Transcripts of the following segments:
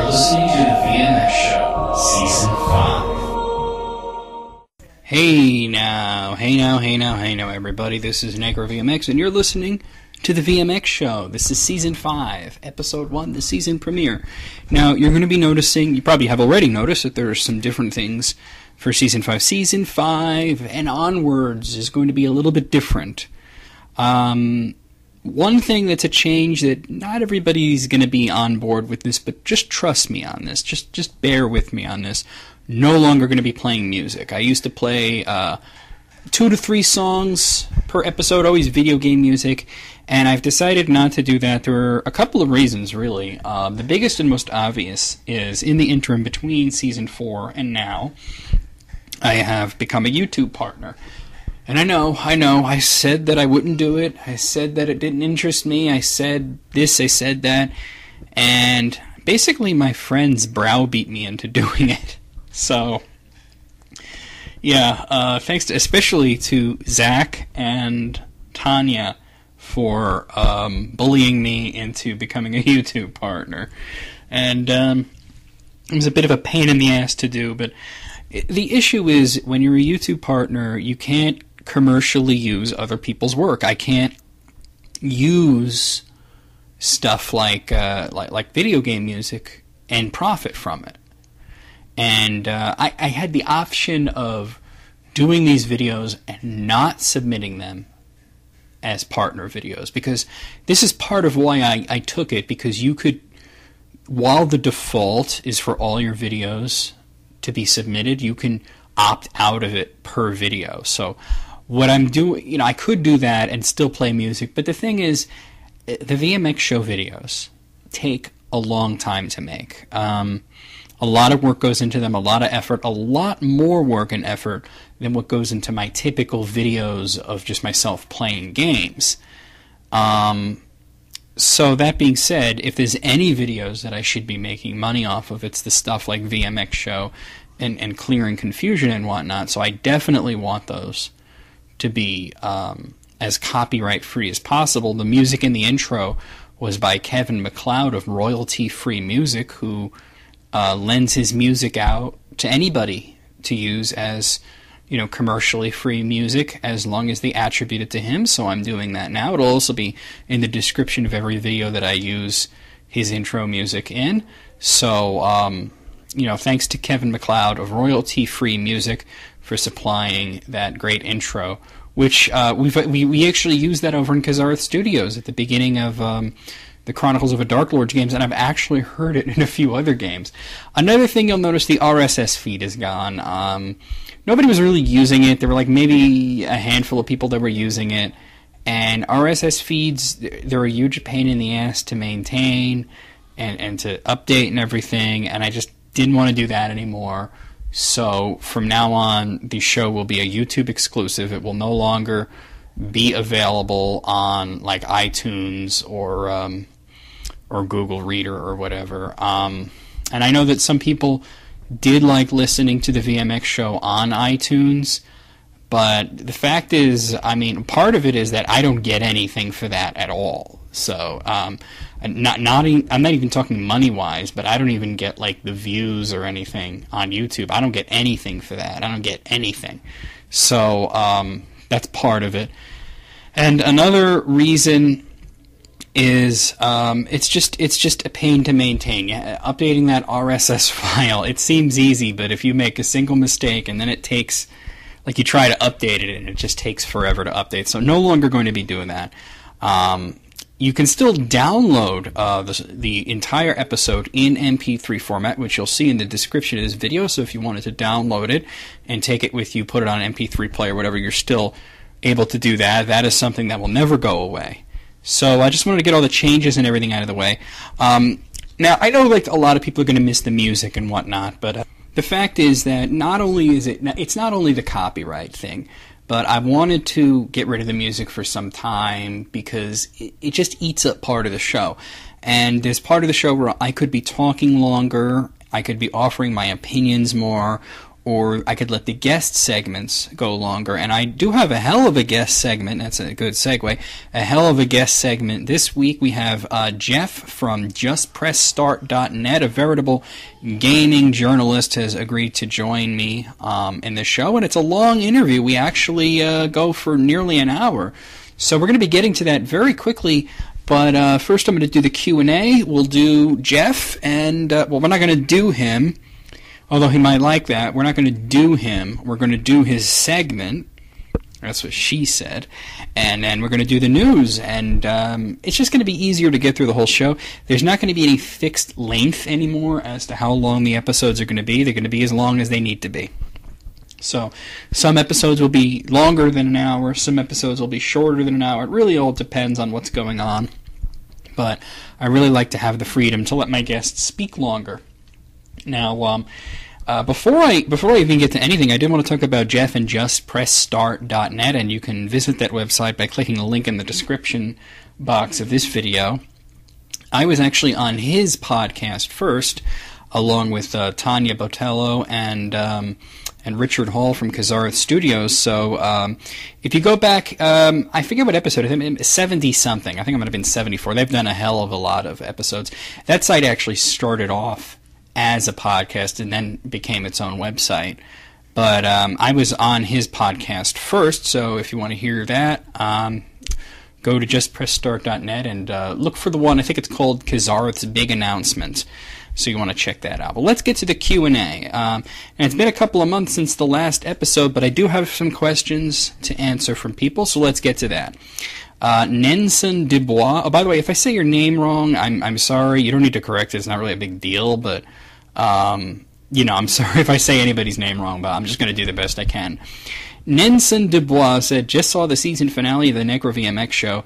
listening to the VMX Show, Season 5. Hey now, everybody. This is Negro VMX, and you're listening to the VMX Show. This is Season 5, Episode 1, the season premiere. Now, you're going to be noticing, you probably have already noticed, that there are some different things for Season 5. Season 5 and onwards is going to be a little bit different. One thing that's a change that not everybody's going to be on board with this, but just trust me on this. Just bear with me on this. No longer going to be playing music. I used to play 2 to 3 songs per episode, always video game music, and I've decided not to do that. There are a couple of reasons, really. The biggest and most obvious is in the interim between Season 4 and now, I have become a YouTube partner. And I know, I said that I wouldn't do it. I said that it didn't interest me. I said this, I said that. And basically my friends browbeat me into doing it. So, yeah, thanks especially to Zach and Tanya for bullying me into becoming a YouTube partner. And it was a bit of a pain in the ass to do, but the issue is when you're a YouTube partner, you can't commercially use other people's work. I can't use stuff like video game music and profit from it. And I had the option of doing these videos and not submitting them as partner videos, because this is part of why I took it, because you could, while the default is for all your videos to be submitted, you can opt out of it per video. So what I'm doing, I could do that and still play music, but the thing is, the VMX show videos take a long time to make. A lot of work goes into them, a lot of effort, a lot more work and effort than what goes into my typical videos of just myself playing games. So that being said, if there's any videos that I should be making money off of, it's the stuff like VMX show and clearing confusion and whatnot, so I definitely want those to be as copyright free as possible. The music in the intro was by Kevin MacLeod of Royalty Free Music, who lends his music out to anybody to use as commercially free music, as long as they attribute it to him. So I'm doing that now. It'll also be in the description of every video that I use his intro music in. So thanks to Kevin MacLeod of Royalty Free Music for supplying that great intro, which we actually used that over in Kazarth Studios at the beginning of the Chronicles of a Dark Lord games, and I've actually heard it in a few other games. Another thing you'll notice, the RSS feed is gone. Nobody was really using it. There were maybe a handful of people that were using it, and RSS feeds, they're a huge pain in the ass to maintain and to update and everything, and I just didn't want to do that anymore. So from now on, the show will be a YouTube exclusive. It will no longer be available on iTunes or Google Reader or whatever. And I know that some people did like listening to the VMX show on iTunes, but the fact is, part of it is that I don't get anything for that at all. So I'm not even talking money-wise, but I don't even get the views or anything on YouTube. I don't get anything for that. I don't get anything. So that's part of it. And another reason is it's just a pain to maintain. Updating that RSS file, it seems easy, but if you make a single mistake and then it takes, you try to update it and it just takes forever to update. So no longer going to be doing that. You can still download the entire episode in MP3 format, which you'll see in the description of this video. So if you wanted to download it and take it with you, put it on an MP3 player, whatever, you're still able to do that. That is something that will never go away. So I just wanted to get all the changes and everything out of the way. Now, I know a lot of people are going to miss the music and whatnot, but the fact is that it's not only the copyright thing, but I wanted to get rid of the music for some time because it just eats up part of the show. And there's part of the show where I could be talking longer, I could be offering my opinions more, or I could let the guest segments go longer. And I do have a hell of a guest segment. That's a good segue. A hell of a guest segment. This week we have Jeff from JustPressStart.net, a veritable gaming journalist, has agreed to join me in the show. And it's a long interview. We actually go for nearly an hour. So we're going to be getting to that very quickly. But first I'm going to do the Q&A. We'll do Jeff, and, well, we're not going to do him, although he might like that. We're not going to do him. We're going to do his segment. That's what she said. And then we're going to do the news. And it's just going to be easier to get through the whole show. There's not going to be any fixed length anymore as to how long the episodes are going to be. They're going to be as long as they need to be. So some episodes will be longer than an hour. Some episodes will be shorter than an hour. It really all depends on what's going on. But I really like to have the freedom to let my guests speak longer. Now, before I even get to anything, I did want to talk about Jeff and JustPressStart.net, and you can visit that website by clicking the link in the description box of this video. I was actually on his podcast first, along with Tanya Botello and Richard Hall from Kazareth Studios. So if you go back, I forget what episode, 70-something. I think it might have been 74. They've done a hell of a lot of episodes. That site actually started off as a podcast and then became its own website. But I was on his podcast first, so if you want to hear that, go to JustPressStart.net and look for the one, I think it's called Kazareth's Big Announcement. So you want to check that out. But let's get to the Q&A. And it's been a couple of months since the last episode, but I do have some questions to answer from people, so let's get to that. Nenson Dubois. Oh, by the way, if I say your name wrong, I'm sorry. You don't need to correct it. It's not really a big deal, but I'm sorry if I say anybody's name wrong, but I'm just going to do the best I can. Nenson Dubois said, just saw the season finale of the Necro VMX show.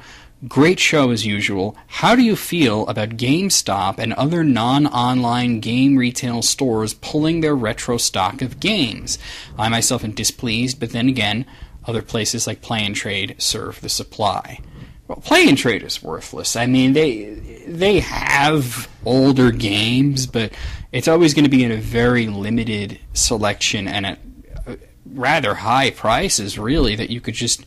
Great show as usual. How do you feel about GameStop and other non-online game retail stores pulling their retro stock of games? I myself am displeased, but then again, other places like Play and Trade serve the supply. Well, Play and Trade is worthless. I mean, they have older games, but it's always going to be in a very limited selection and at rather high prices, really, that you could just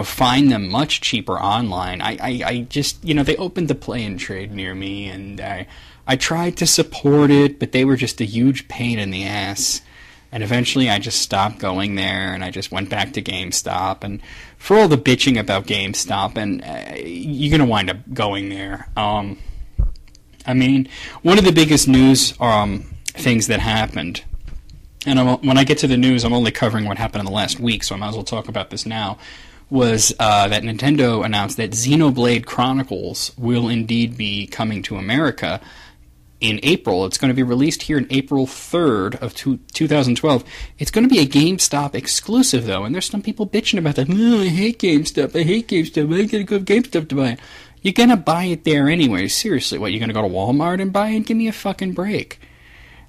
find them much cheaper online. I just, they opened the Play and Trade near me, and I tried to support it, but they were just a huge pain in the ass. And eventually I just stopped going there, and I just went back to GameStop. And for all the bitching about GameStop, and you're going to wind up going there. I mean, one of the biggest news things that happened, and when I get to the news, I'm only covering what happened in the last week, so I might as well talk about this now, was that Nintendo announced that Xenoblade Chronicles will indeed be coming to America in April. It's going to be released here in April 3rd of 2012. It's going to be a GameStop exclusive, though, and there's some people bitching about that. Oh, I hate GameStop. I got to go to GameStop to buy it. You're going to buy it there anyway. Seriously, what, you're going to go to Walmart and buy it? Give me a fucking break.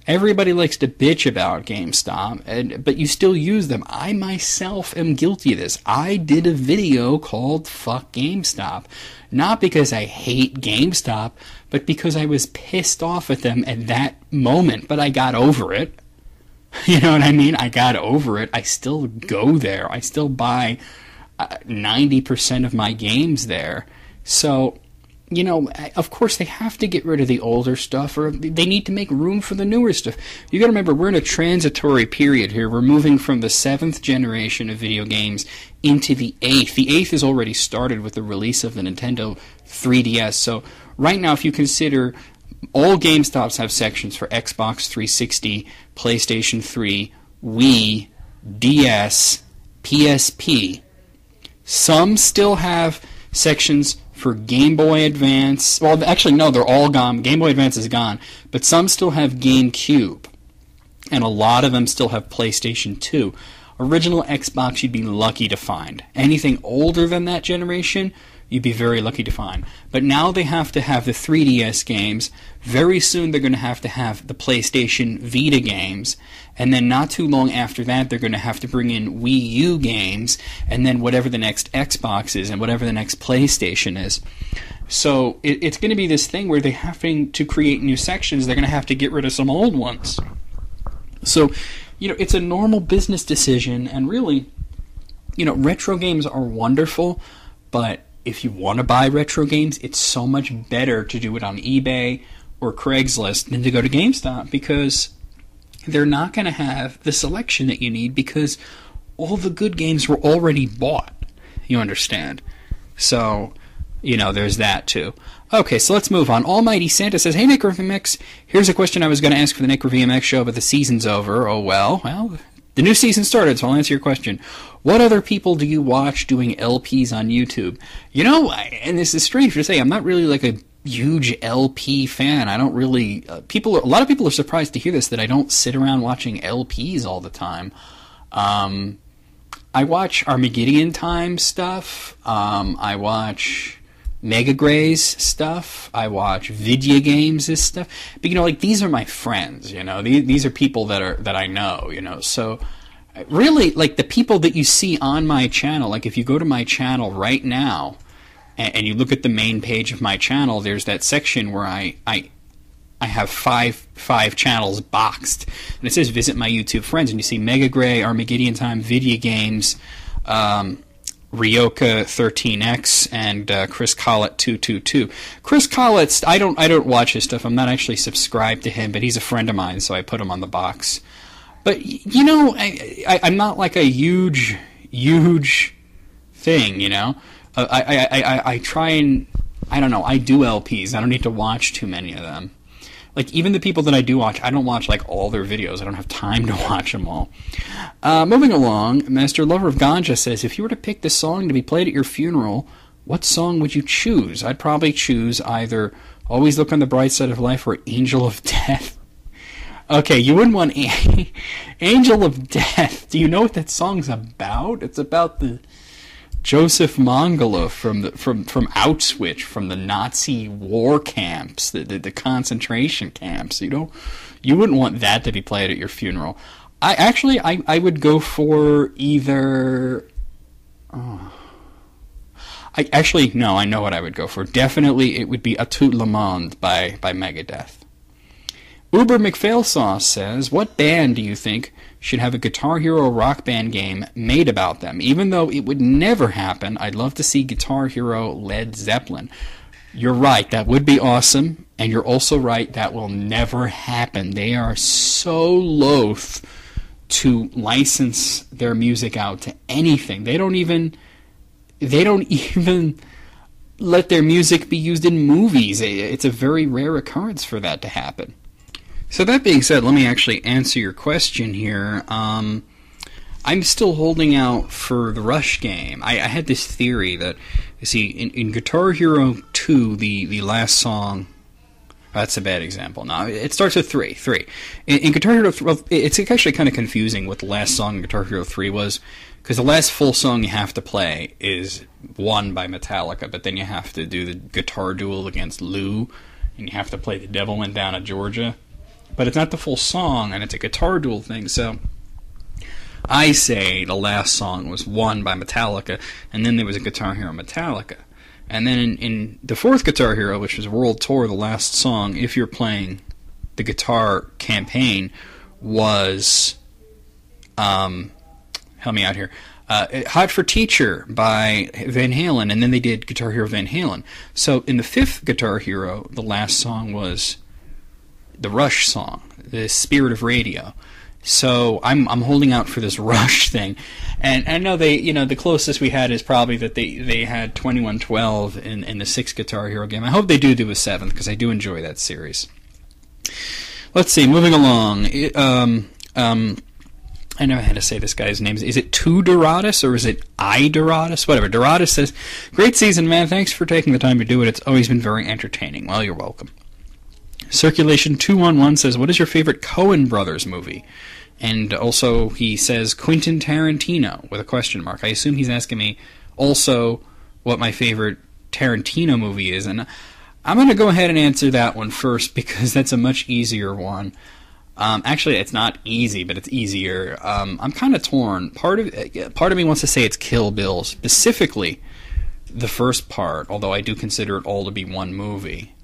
Everybody likes to bitch about GameStop, but you still use them. I myself am guilty of this. I did a video called Fuck GameStop. Not because I hate GameStop, but because I was pissed off at them at that moment. But I got over it. You know what I mean? I got over it. I still go there. I still buy 90% of my games there. So, of course they have to get rid of the older stuff, or they need to make room for the newer stuff. You got to remember, we're in a transitory period here. We're moving from the 7th generation of video games into the 8th. The 8th has already started with the release of the Nintendo 3DS. So right now, if you consider all GameStops have sections for Xbox 360, PlayStation 3, Wii, DS, PSP. Some still have sections for Game Boy Advance. Well, actually, no, they're all gone. Game Boy Advance is gone. But some still have GameCube. And a lot of them still have PlayStation 2. Original Xbox you'd be lucky to find. Anything older than that generation, you'd be very lucky to find. But now they have to have the 3DS games. Very soon they're going to have the PlayStation Vita games. And then not too long after that, they're going to have to bring in Wii U games, and then whatever the next Xbox is, and whatever the next PlayStation is. So it's going to be this thing where they're having to create new sections. They're going to have to get rid of some old ones. So it's a normal business decision, and really, retro games are wonderful, but if you want to buy retro games, it's so much better to do it on eBay or Craigslist than to go to GameStop, because they're not going to have the selection that you need, because all the good games were already bought. You understand? So, there's that too. Okay, so let's move on. Almighty Santa says, "Hey, Nick VMX, here's a question I was going to ask for the Nick VMX show, but the season's over." Oh, well, the new season started, so I'll answer your question. What other people do you watch doing LPs on YouTube? And this is strange to say, I'm not really like a huge LP fan. I don't really... a lot of people are surprised to hear this, that I don't sit around watching LPs all the time. I watch Armageddon Time stuff. I watch Mega Gray's stuff. I watch video games' stuff. But these are my friends. These are people that I know. So really, like, the people that you see on my channel. Like, if you go to my channel right now and you look at the main page of my channel, there's that section where I have five channels boxed, and it says visit my YouTube friends, and you see Mega Gray, Armageddon Time, video games, Ryoka 13X, and Chris Collett 222. Chris Collett, I don't watch his stuff. I'm not actually subscribed to him, but he's a friend of mine, so I put him on the box. But I'm not like a huge thing. I try and I don't know. I do LPs. I don't need to watch too many of them. Like, even the people that I do watch, I don't watch, like, all their videos. I don't have time to watch them all. Moving along, Master Lover of Ganja says, if you were to pick the song to be played at your funeral, what song would you choose? I'd probably choose either Always Look on the Bright Side of Life or Angel of Death. Okay, you wouldn't want Angel of Death. Do you know what that song's about? It's about the Joseph Mengele from Auschwitz, from the Nazi war camps, the concentration camps. You wouldn't want that to be played at your funeral. I would go for either. I know what I would go for. Definitely, it would be A Tout Le Monde by Megadeth. Uber McPhailsauce says, what band do you think should have a Guitar Hero Rock Band game made about them? Even though it would never happen, I'd love to see Guitar Hero Led Zeppelin. You're right, that would be awesome, and you're also right, that will never happen. They are so loath to license their music out to anything. They don't even let their music be used in movies. It's a very rare occurrence for that to happen. So that being said, let me actually answer your question here. I'm still holding out for the Rush game. I had this theory that, you see, in Guitar Hero 2, the last song... That's a bad example. No, it starts with 3. In Guitar Hero 3, well, it's actually kind of confusing what the last song in Guitar Hero 3 was, because the last full song you have to play is One by Metallica, but then you have to do the guitar duel against Lou, and you have to play The Devil Went Down to Georgia. But it's not the full song, and it's a guitar duel thing, so I say the last song was One by Metallica, and then there was a Guitar Hero Metallica. And then in the fourth Guitar Hero, which was World Tour, the last song, if you're playing the guitar campaign, was, help me out here, Hot for Teacher by Van Halen, and then they did Guitar Hero Van Halen. So in the fifth Guitar Hero, the last song was the Rush song, The Spirit of Radio. So I'm holding out for this Rush thing, and I know the closest we had is probably that they had 2112 in the sixth Guitar Hero game. I hope they do a seventh, because I do enjoy that series. Let's see, moving along. I never had to say this guy's name. Is it Tu Doratus or is it I Doratus? Whatever. Doratus says, great season, man. Thanks for taking the time to do it. It's always been very entertaining. Well, you're welcome. Circulation 211 says, what is your favorite Coen Brothers movie? And also he says Quentin Tarantino with a question mark. I assume he's asking me also what my favorite Tarantino movie is. And I'm going to go ahead and answer that one first because that's a much easier one. Actually, it's not easy, but it's easier. I'm kind of torn. Part of me wants to say it's Kill Bill, specifically the first part, although I do consider it all to be one movie.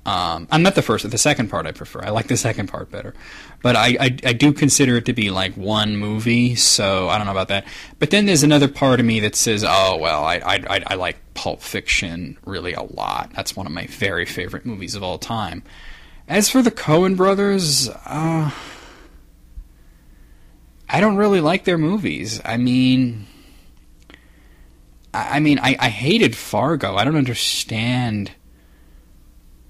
I'm not the first, the second part I prefer. I like the second part better. But I do consider it to be like one movie, so I don't know about that. But then there's another part of me that says, oh, well, I like Pulp Fiction really a lot. That's one of my very favorite movies of all time. As for the Coen brothers, I don't really like their movies. I hated Fargo. I don't understand,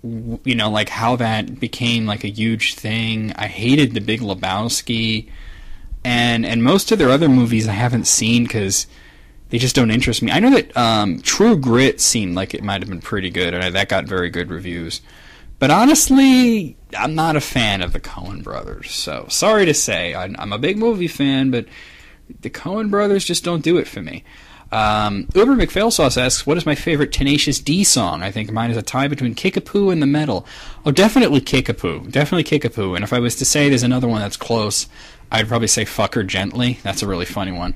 like how that became like a huge thing. I hated The Big Lebowski, and most of their other movies I haven't seen because they just don't interest me. I know that True Grit seemed like it might have been pretty good, and that got very good reviews. But honestly, I'm not a fan of the Coen brothers. So sorry to say, I'm a big movie fan, but the Coen brothers just don't do it for me. Uber McPhailsauce asks, what is my favorite Tenacious D song? I think mine is a tie between Kickapoo and The Metal. Oh, definitely Kickapoo. Definitely Kickapoo. And if I was to say there's another one that's close, I'd probably say Fuck Her Gently. That's a really funny one.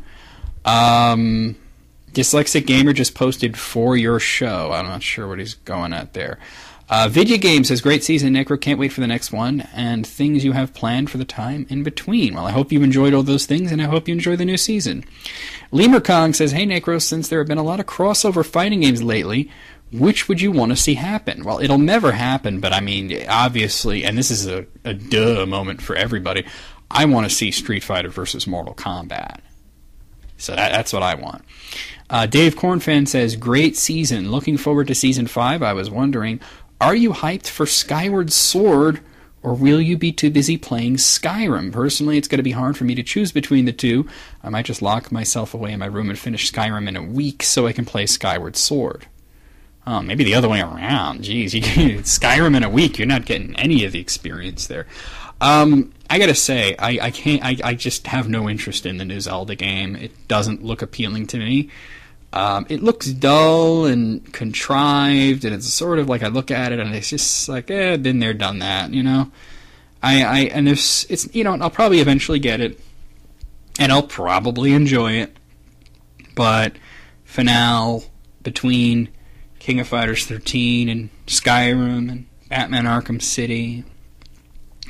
Dyslexic Gamer just posted for your show. I'm not sure what he's going at there. Video Game says, great season, Necro. Can't wait for the next one. And things you have planned for the time in between. Well, I hope you enjoyed all those things, and I hope you enjoy the new season. Lemur Kong says, hey, Necro, since there have been a lot of crossover fighting games lately, which would you want to see happen? Well, it'll never happen, but I mean, obviously, and this is a duh moment for everybody, I want to see Street Fighter versus Mortal Kombat. So that's what I want. Dave Cornfan says, great season. Looking forward to Season 5. I was wondering, are you hyped for Skyward Sword, or will you be too busy playing Skyrim? Personally, it's going to be hard for me to choose between the two. I might just lock myself away in my room and finish Skyrim in a week so I can play Skyward Sword. Oh, maybe the other way around. Jeez, you get Skyrim in a week. You're not getting any of the experience there. I gotta say, I can't. I just have no interest in the new Zelda game. It doesn't look appealing to me. It looks dull and contrived, and it's sort of like I look at it and it's just like, been there, done that, and it's I'll probably eventually get it, and I'll probably enjoy it, but for now, between King of Fighters 13 and Skyrim and Batman Arkham City,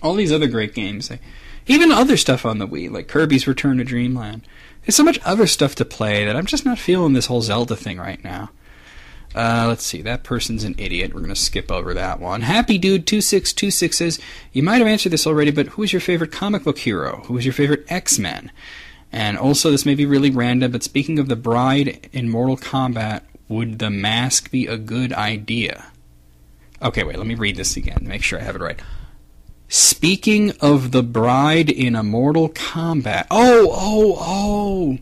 all these other great games, even other stuff on the Wii, like Kirby's Return to Dreamland. There's so much other stuff to play that I'm just not feeling this whole Zelda thing right now. Let's see. That person's an idiot. We're going to skip over that one. Happy Dude 2626 says, you might have answered this already, but who is your favorite comic book hero? Who is your favorite X-Men? And also, this may be really random, but speaking of the bride in Mortal Kombat, would the mask be a good idea? Okay, wait. Let me read this again to make sure I have it right. Speaking of the bride in a Mortal Kombat. Oh,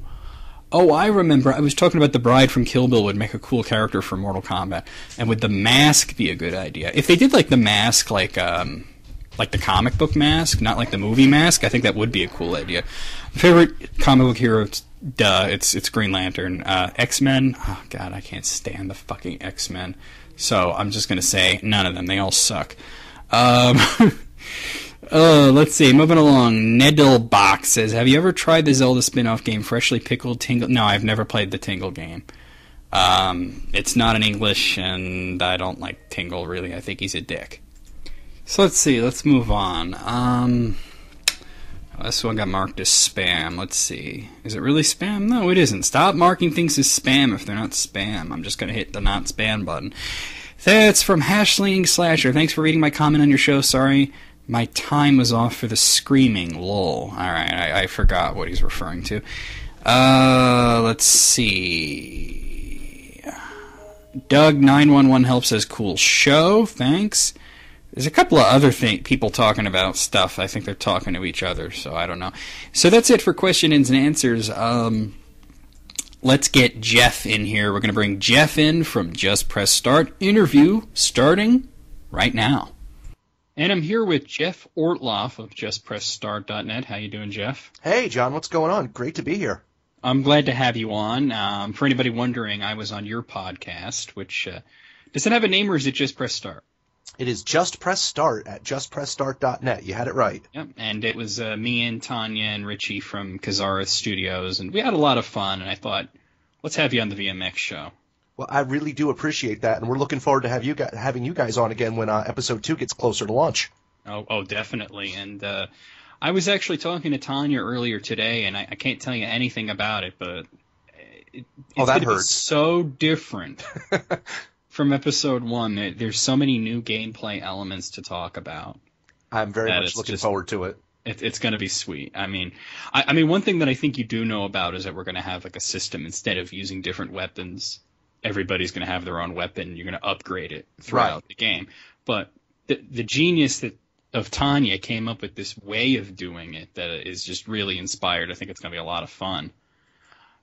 I remember. I was talking about the bride from Kill Bill would make a cool character for Mortal Kombat. And would the mask be a good idea? If they did like the mask like the comic book mask, not like the movie mask, I think that would be a cool idea. Favorite comic book hero, it's Green Lantern. X-Men, oh god, I can't stand the fucking X-Men. So I'm just going to say none of them. They all suck. Let's see. Moving along. Neddlebox says, have you ever tried the Zelda spin-off game, Freshly Pickled Tingle? No, I've never played the Tingle game. It's not in English, and I don't like Tingle, really. I think he's a dick. So let's see. Let's move on. This one got marked as spam. Let's see. Is it really spam? No, it isn't. Stop marking things as spam if they're not spam. I'm just going to hit the not spam button. That's from Hashling Slasher. Thanks for reading my comment on your show. Sorry, my time was off for the screaming. Lol. Alright, I forgot what he's referring to. Let's see. Doug911 help says, cool show. Thanks. There's a couple of other people talking about stuff. I think they're talking to each other, so I don't know. So that's it for questions and answers. Let's get Jeff in here. We're going to bring Jeff in from Just Press Start. Interview starting right now. And I'm here with Jeff Ortloff of JustPressStart.net. How you doing, Jeff? Hey, John. What's going on? Great to be here. I'm glad to have you on. For anybody wondering, I was on your podcast, which does it have a name or is it Just Press Start? It is Just Press Start at JustPressStart.net. You had it right. Yep, and it was me and Tanya and Richie from Kazareth Studios, and we had a lot of fun, and I thought, let's have you on the VMX show. Well, I really do appreciate that, and we're looking forward to having you guys on again when episode 2 gets closer to launch. Oh, definitely. And I was actually talking to Tanya earlier today, and I can't tell you anything about it, but it's that going to be so different from episode 1. There's so many new gameplay elements to talk about. I'm very much looking forward to it. It's going to be sweet. I mean, one thing that I think you do know about is that we're going to have like a system instead of using different weapons. Everybody's going to have their own weapon. You're going to upgrade it throughout the game. But the genius of Tanya came up with this way of doing it that is just really inspired. I think it's going to be a lot of fun.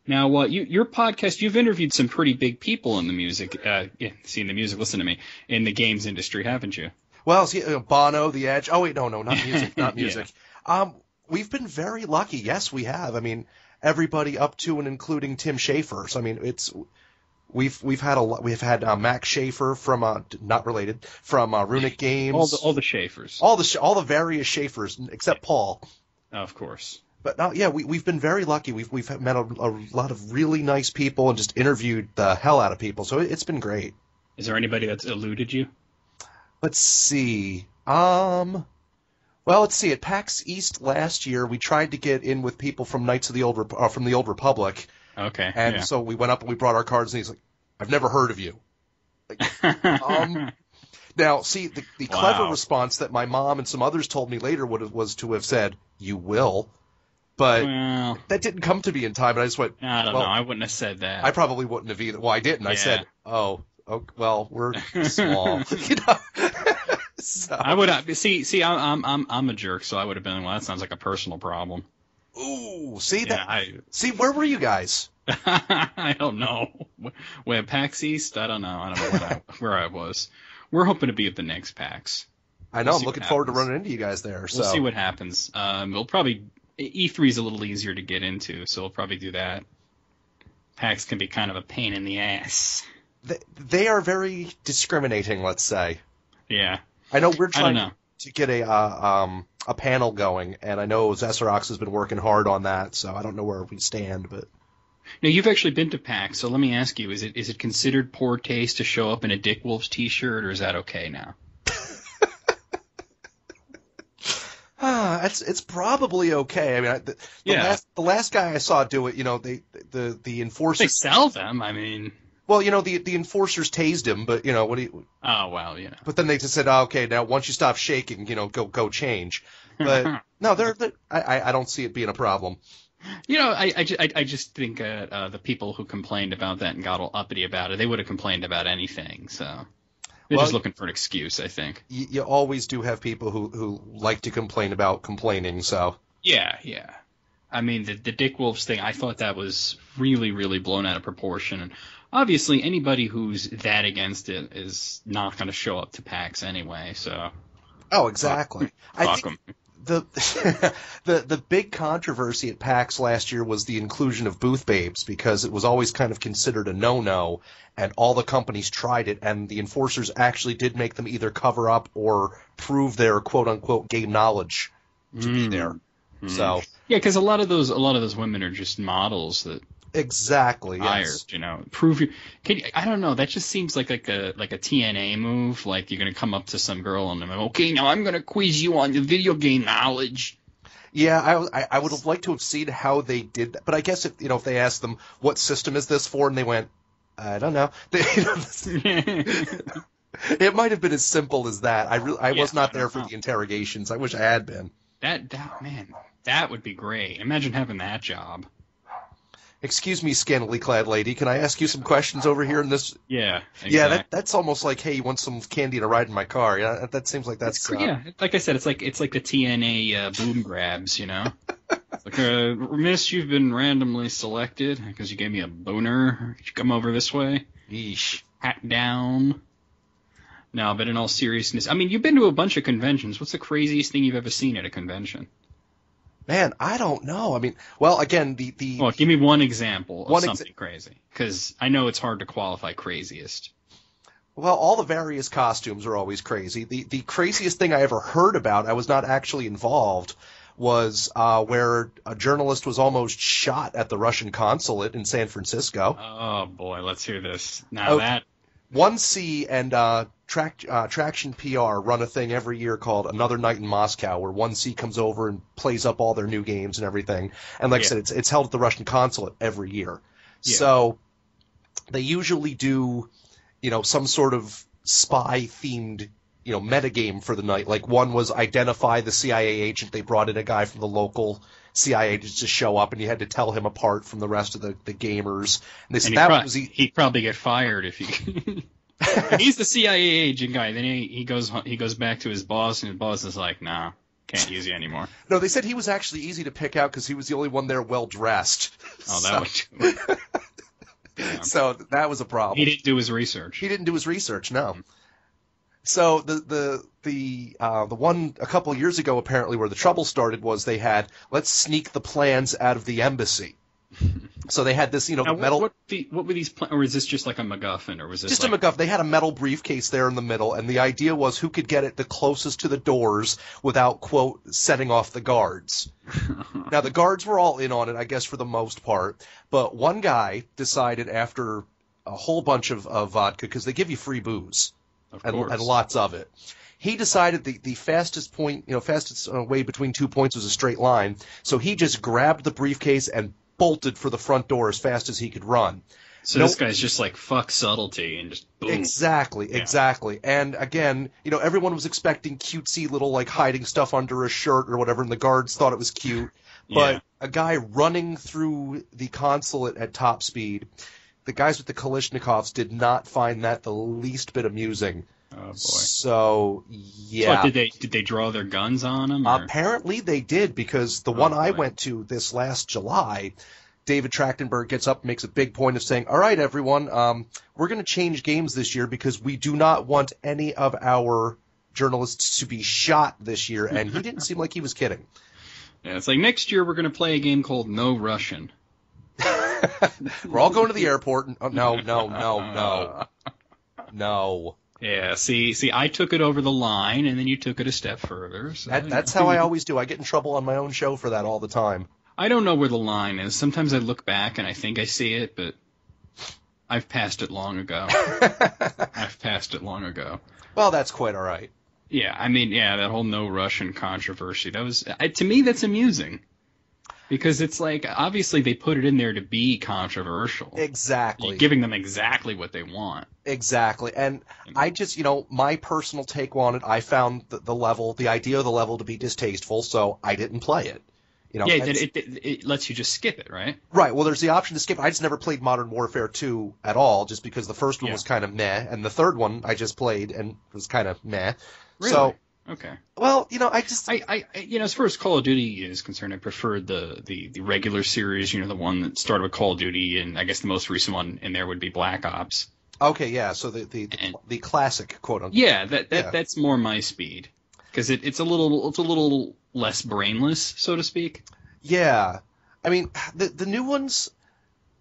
Now, your podcast, you've interviewed some pretty big people in the music, listen to me, in the games industry, haven't you? Well, see, Bono, The Edge. Oh, wait, no, not music, not music. Yeah. We've been very lucky. Yes, we have. I mean, everybody up to and including Tim Schafer. So, I mean, we've had Max Schaefer from not related from Runic Games. All the Schaefers. All the various Schaefers except Paul. Of course. But we've been very lucky. We've met a lot of really nice people and just interviewed the hell out of people. So it's been great. Is there anybody that's eluded you? Let's see. Let's see. At PAX East last year, we tried to get in with people from Knights of the Old Republic. Okay. And so we went up and we brought our cards, and he's like, "I've never heard of you." Like, now, see, the clever response that my mom and some others told me later was to have said, "You will," but that didn't come to me in time. And I just went, I don't know. I wouldn't have said that. I probably wouldn't have either. Well, I didn't. Yeah. I said, "Oh, well, we're small." So. I would see. I'm a jerk, so I would have been. Well, that sounds like a personal problem. Ooh, see that? See, where were you guys? I don't know. Where PAX East? I don't know. I don't know where I was. We're hoping to be at the next PAX. I know. I'm looking forward to running into you guys there. We'll see what happens. We'll probably E3 is a little easier to get into, so we'll probably do that. PAX can be kind of a pain in the ass. They are very discriminating, let's say. Yeah. I know we're trying to get a panel going, and I know Zesserox has been working hard on that, so I don't know where we stand, but. Now, you've actually been to PAX, so let me ask you, is it considered poor taste to show up in a Dick Wolf's t-shirt, or is that okay now? It's probably okay. I mean, the last guy I saw do it, the enforcers. They sell them, I mean. Well, the enforcers tased him, but, what do you... Oh, well, But then they just said, okay, now once you stop shaking, go change. But, no, I don't see it being a problem. I just think the people who complained about that and got all uppity about it, they would have complained about anything, so... They're just looking for an excuse, I think. You always do have people who like to complain about complaining, so... Yeah. I mean, the Dick Wolf's thing, I thought that was really, really blown out of proportion, and obviously, anybody who's that against it is not going to show up to PAX anyway, so... Oh, exactly. Fuck them. The big controversy at PAX last year was the inclusion of booth babes, because it was always kind of considered a no-no, and all the companies tried it, and the enforcers actually did make them either cover up or prove their quote-unquote game knowledge to be there. So yeah, because a lot of those women are just models that exactly hired, yes. Prove you. I don't know. That just seems like a TNA move. Like you're gonna come up to some girl and I'm like, okay, now I'm gonna quiz you on your video game knowledge. Yeah, I would have liked to have seen how they did that, but I guess if they asked them what system is this for, and they went, I don't know. It might have been as simple as that. I was not there for the interrogations. I wish I had been. That would be great. Imagine having that job. Excuse me, scantily clad lady. Can I ask you some questions over here in this? Yeah. Exactly. Yeah, that's almost like, hey, you want some candy and a ride in my car? Yeah, that seems like that's. Yeah, like I said, it's like the TNA boom grabs, Like, miss, you've been randomly selected because you gave me a boner. Could you come over this way? Yeesh. Hat down. No, but in all seriousness, I mean, you've been to a bunch of conventions. What's the craziest thing you've ever seen at a convention? Man, I don't know. I mean, well, again, Well, give me one example of something crazy, because I know it's hard to qualify craziest. Well, all the various costumes are always crazy. The craziest thing I ever heard about, I was not actually involved, was where a journalist was almost shot at the Russian consulate in San Francisco. Oh, boy, let's hear this. Now that... 1C and Traction PR run a thing every year called Another Night in Moscow, where 1C comes over and plays up all their new games and everything. And like I said, it's held at the Russian consulate every year. Yeah. So they usually do, some sort of spy-themed, metagame for the night. Like one was identify the CIA agent. They brought in a guy from the local CIA agents to show up, and you had to tell him apart from the rest of the gamers. And he'd probably get fired if he... He's the CIA agent guy. Then he goes back to his boss, and his boss is like, nah, can't use you anymore. No, they said he was actually easy to pick out because he was the only one there well-dressed. Oh, that would... Yeah. So that was a problem. He didn't do his research. He didn't do his research, no. So the one a couple of years ago apparently where the trouble started was they had let's sneak the plans out of the embassy. So they had this, now, metal. What were these plans? Or is this just like a MacGuffin, or was this just a MacGuffin? They had a metal briefcase there in the middle, and the idea was who could get it the closest to the doors without quote setting off the guards. Now the guards were all in on it, I guess, for the most part, but one guy decided after a whole bunch of vodka because they give you free booze. And lots of it. He decided the fastest way between 2 points was a straight line, so he just grabbed the briefcase and bolted for the front door as fast as he could run. So this guy's just like, fuck subtlety, and just boom. Exactly. And again, everyone was expecting cutesy little, like, hiding stuff under a shirt or whatever, and the guards thought it was cute. But a guy running through the consulate at top speed... The guys with the Kalashnikovs did not find that the least bit amusing. Oh boy! So yeah. So did they draw their guns on him? Or? Apparently they did, because the one I went to this last July, David Trachtenberg gets up and makes a big point of saying, "All right, everyone, we're going to change games this year because we do not want any of our journalists to be shot this year." And he didn't seem like he was kidding. Yeah, it's like next year we're going to play a game called No Russian. We're all going to the airport. And, no. Yeah, see, I took it over the line, and then you took it a step further. So, that's how I always do. I get in trouble on my own show for that all the time. I don't know where the line is. Sometimes I look back and I think I see it, but I've passed it long ago. Well, that's quite all right. Yeah, I mean, that whole No Russian controversy, that was, to me, that's amusing. Because it's like, obviously they put it in there to be controversial. Exactly. You're giving them exactly what they want. Exactly. And I just, my personal take on it, I found the idea of the level to be distasteful, so I didn't play it. It lets you just skip it, right? Right. Well, there's the option to skip. I just never played Modern Warfare 2 at all, just because the first one was kind of meh, and the third one I just played and was kind of meh. Really? So, okay. Well, I as far as Call of Duty is concerned, I preferred the regular series, the one that started with Call of Duty, and I guess the most recent one in there would be Black Ops. Okay, yeah, so the classic, quote unquote. Yeah, that's more my speed, because it's a little less brainless, so to speak. Yeah. I mean, the new ones,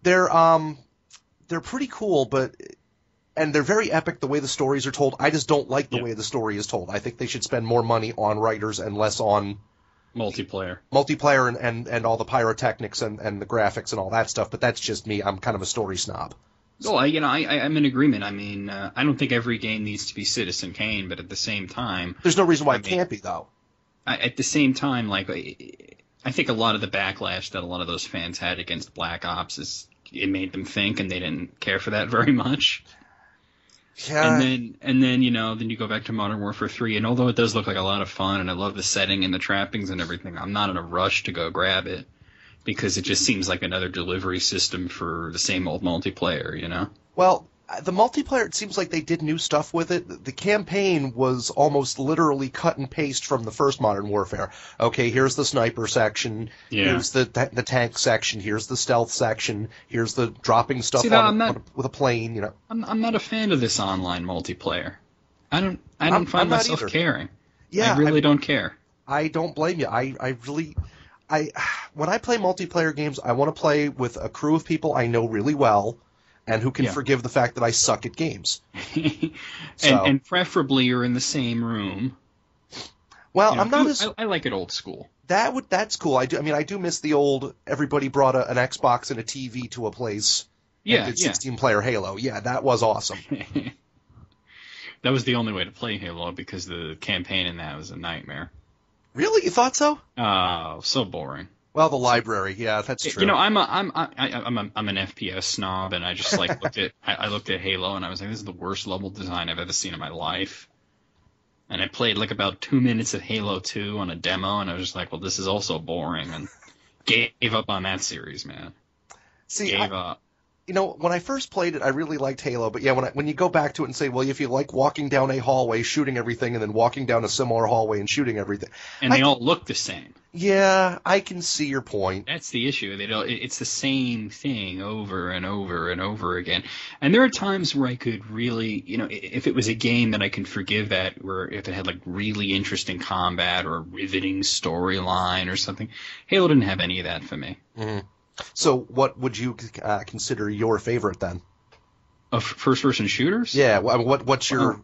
they're pretty cool, and they're very epic the way the stories are told. I just don't like the way the story is told. I think they should spend more money on writers and less on multiplayer and all the pyrotechnics and the graphics and all that stuff. But that's just me. I'm kind of a story snob. Well, I'm in agreement. I mean, I don't think every game needs to be Citizen Kane, but at the same time, there's no reason why it can't be, though. At the same time, like, I think a lot of the backlash that a lot of those fans had against Black Ops it made them think, and they didn't care for that very much. Yeah. And then you go back to Modern Warfare 3, and although it does look like a lot of fun, and I love the setting and the trappings and everything, I'm not in a rush to go grab it, because it just seems like another delivery system for the same old multiplayer, Well, the multiplayer, it seems like they did new stuff with it. The campaign was almost literally cut and paste from the first Modern Warfare. Okay, here's the sniper section, here's the tank section, here's the stealth section, here's the dropping stuff with a plane, I'm not a fan of this online multiplayer. I don't find myself caring. Yeah, I really don't care. I don't blame you. When I play multiplayer games, I want to play with a crew of people I know really well, and who can forgive the fact that I suck at games. And preferably you're in the same room. Well, I'm not as... I like it old school. That's cool. I do miss the old everybody brought an Xbox and a TV to a place. Yeah, and did 16-player Halo. Yeah, that was awesome. That was the only way to play Halo because the campaign in that was a nightmare. Really? You thought so? Oh, so boring. Well, the library, yeah, that's true. You know, I'm an FPS snob, and I just like I looked at Halo, and I was like, this is the worst level design I've ever seen in my life. And I played like about 2 minutes of Halo 2 on a demo, and I was just like, well, this is also boring, and gave up on that series, man. Gave up. You know, when I first played it, I really liked Halo, but yeah, when you go back to it and say, well, if you like walking down a hallway, shooting everything, and then walking down a similar hallway and shooting everything, and they all look the same. Yeah, I can see your point. That's the issue. It's the same thing over and over and over again. And there are times where I could really, you know, if it was a game that I can forgive that, where if it had like really interesting combat or a riveting storyline or something, Halo didn't have any of that for me. Mm-hmm. So what would you consider your favorite then? Of first-person shooters? Yeah. What's your?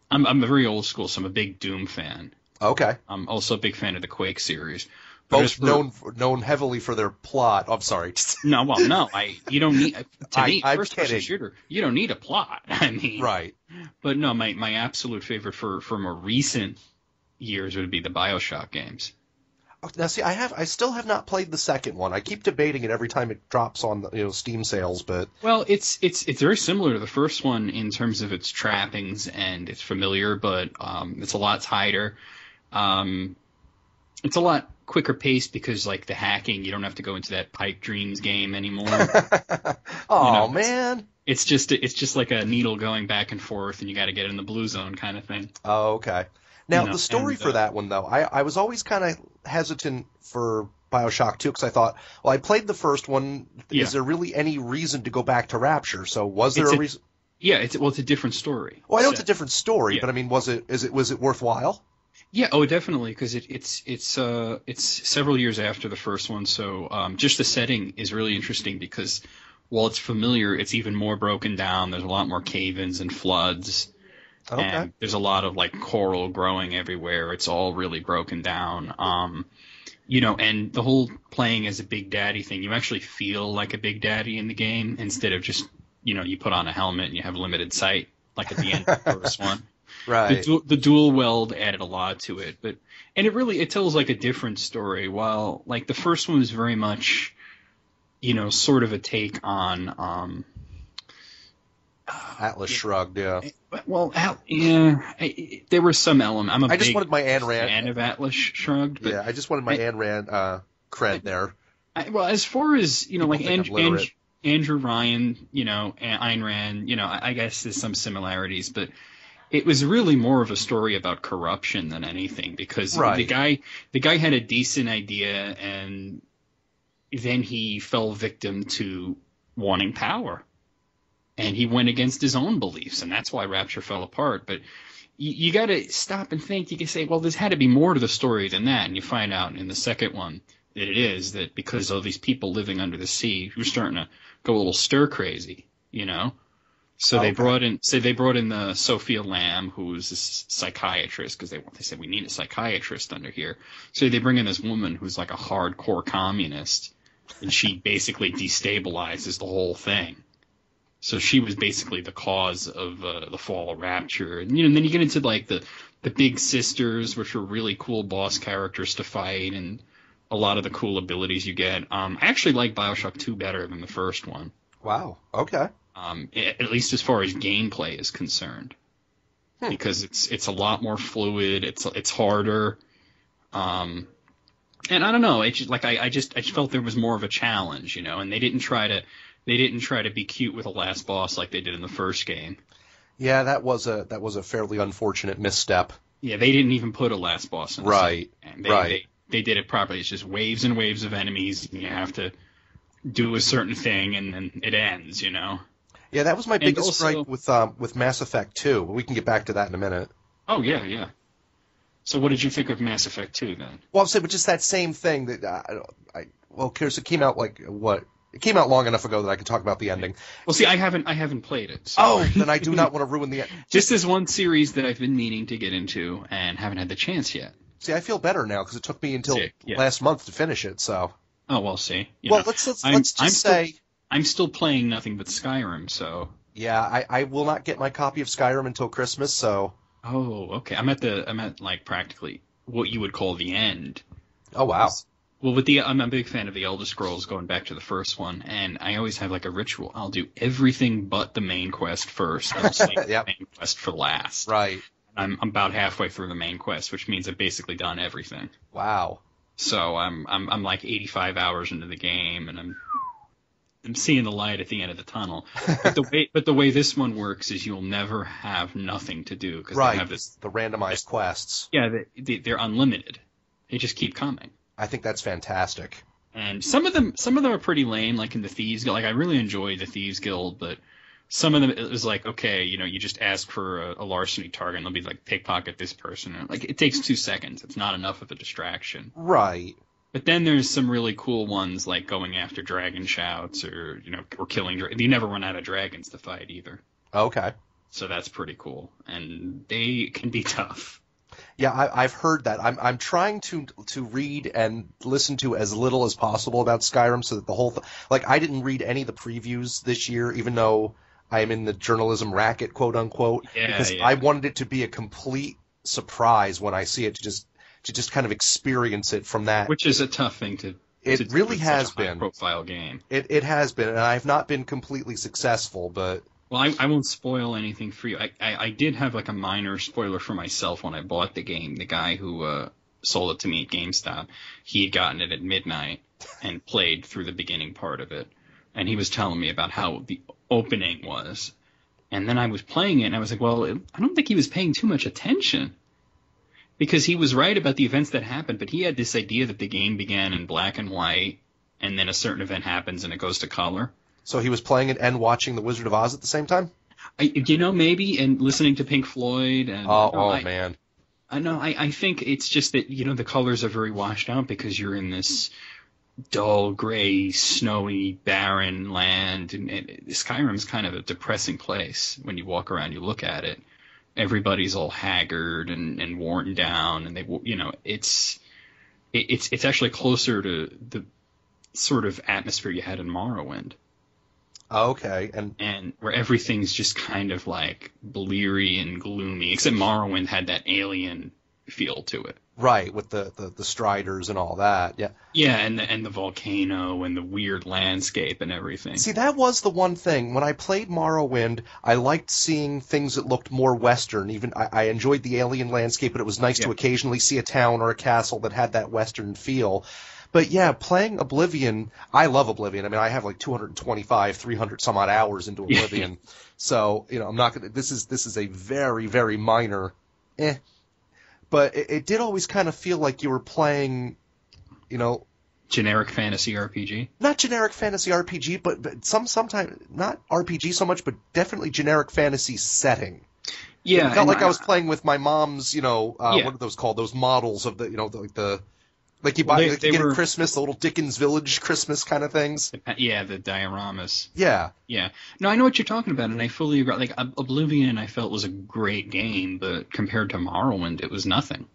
I'm very old school, so I'm a big Doom fan. Okay. I'm also a big fan of the Quake series. Both known heavily for their plot. Oh, I'm sorry. No. You don't need to me first-person shooter. You don't need a plot. I mean, right. But no, my absolute favorite for more recent years would be the BioShock games. Now, see, I still have not played the second one. I keep debating it every time it drops on Steam sales, but well, it's very similar to the first one in terms of its trappings, and it's familiar, but it's a lot tighter. It's a lot quicker paced because like the hacking, you don't have to go into that pipe dreams game anymore. Oh man, it's just like a needle going back and forth, and you got to get in the blue zone kind of thing. Oh, okay. Now, the story for that one, though, I was always kind of hesitant for BioShock 2 because I thought, well, I played the first one. Yeah. Is there really any reason to go back to Rapture? So was there a reason? Yeah, it's a different story. Well, I know it's a different story, but I mean, was it worthwhile? Yeah, oh, definitely, because it's several years after the first one, so just the setting is really interesting because while it's familiar, it's even more broken down. There's a lot more cave-ins and floods. Okay. And there's a lot of like coral growing everywhere. It's all really broken down. And the whole playing as a Big Daddy thing, you actually feel like a Big Daddy in the game instead of just, you put on a helmet and you have limited sight, like at the end of the first one. Right. The dual weld added a lot to it, it tells like a different story. While like the first one was very much, sort of a take on, Atlas Shrugged, yeah. Well, there were some element. I just wanted my Ayn Rand fan of Atlas Shrugged. But I just wanted my Ayn Rand cred there. As far as like Andrew Ryan, Ayn Rand, I guess there's some similarities, but it was really more of a story about corruption than anything because the guy had a decent idea and then he fell victim to wanting power. And he went against his own beliefs, and that's why Rapture fell apart. But you got to stop and think. You can say, well, there's had to be more to the story than that. And you find out in the second one that it is that because of these people living under the sea, you're starting to go a little stir crazy, So they brought in the Sophia Lamb, who was this psychiatrist, because they said we need a psychiatrist under here. So they bring in this woman who's like a hardcore communist, and she basically destabilizes the whole thing. So she was basically the cause of the fall of Rapture. And, then you get into, like, the Big Sisters, which are really cool boss characters to fight, and a lot of the cool abilities you get. I actually like BioShock 2 better than the first one. Wow. Okay. At least as far as gameplay is concerned. Because it's a lot more fluid. It's harder. And I don't know. I just felt there was more of a challenge, and they didn't try to be cute with a last boss like they did in the first game. Yeah, that was a fairly unfortunate misstep. Yeah, they didn't even put a last boss in the right. Second game. They did it properly. It's just waves and waves of enemies, and you have to do a certain thing, and then it ends, Yeah, that was my biggest gripe with Mass Effect 2. We can get back to that in a minute. Oh, yeah. So what did you think of Mass Effect 2, then? Well, I'm saying, but just that same thing that it came out like what? It came out long enough ago that I could talk about the ending. Well, see, I haven't played it. So. Oh, then I do not want to ruin the end. Just as one series that I've been meaning to get into and haven't had the chance yet. See, I feel better now because it took me until Yeah. last month to finish it. So. Oh, well, see. Well, let's just say I'm still playing nothing but Skyrim, so. Yeah, I will not get my copy of Skyrim until Christmas. So. Oh, okay. I'm at like practically what you would call the end. Oh wow. Well, I'm a big fan of the Elder Scrolls, going back to the first one, and I always have like a ritual. I'll do everything but the main quest first. I'll save Yep. the main quest for last. Right. I'm about halfway through the main quest, which means I've basically done everything. Wow. So I'm like 85 hours into the game, and I'm seeing the light at the end of the tunnel. But the way this one works is you'll never have nothing to do because Right. they have The randomized quests. Yeah, they're unlimited. They just keep coming. I think that's fantastic. And some of them are pretty lame, like in the Thieves Guild. Like, I really enjoy the Thieves Guild, but some of them, it was like, okay, you just ask for a larceny target, and they'll be like, pickpocket this person. And, like, it takes 2 seconds. It's not enough of a distraction. Right. But then there's some really cool ones, like going after dragon shouts or killing. You never run out of dragons to fight either. Okay. So that's pretty cool. And they can be tough. Yeah, I've heard that. I'm trying to read and listen to as little as possible about Skyrim so that the whole like I didn't read any of the previews this year, even though I am in the journalism racket, quote unquote, because I wanted it to be a complete surprise when I see it to just kind of experience it from that. Which is a tough thing to. It really has been. High-profile game. It has been, and I've not been completely successful, but. Well, I won't spoil anything for you. I did have like a minor spoiler for myself when I bought the game. The guy who sold it to me at GameStop, he had gotten it at midnight and played through the beginning part of it. And he was telling me about how the opening was. And then I was playing it, and I was like, well, I don't think he was paying too much attention. Because he was right about the events that happened, but he had this idea that the game began in black and white, and then a certain event happens and it goes to color. So he was playing it and watching The Wizard of Oz at the same time? Maybe, and listening to Pink Floyd. And man. I know. I think it's just that, the colors are very washed out because you're in this dull, gray, snowy, barren land. And Skyrim's kind of a depressing place when you walk around, you look at it. Everybody's all haggard and worn down, and it's actually closer to the sort of atmosphere you had in Morrowind. Okay, and where everything's just kind of like bleary and gloomy, except Morrowind had that alien feel to it. Right, with the striders and all that. Yeah. Yeah, and the volcano and the weird landscape and everything. See, that was the one thing. When I played Morrowind, I liked seeing things that looked more Western. Even I enjoyed the alien landscape, but it was nice to occasionally see a town or a castle that had that Western feel. But yeah, playing Oblivion, I love Oblivion. I mean, I have like 225, 300 some odd hours into Oblivion. So, I'm not going to, this is a very, very minor, But it did always kind of feel like you were playing, generic fantasy RPG? Not generic fantasy RPG, but sometimes, not RPG so much, but definitely generic fantasy setting. Yeah. It felt like I was playing with my mom's, what are those called? Those models of the, like you buy, you get at Christmas, the little Dickens Village Christmas kind of things. Yeah, the dioramas. Yeah. Yeah. No, I know what you're talking about, and I fully agree. Like, Oblivion, I felt was a great game, but compared to Morrowind, it was nothing.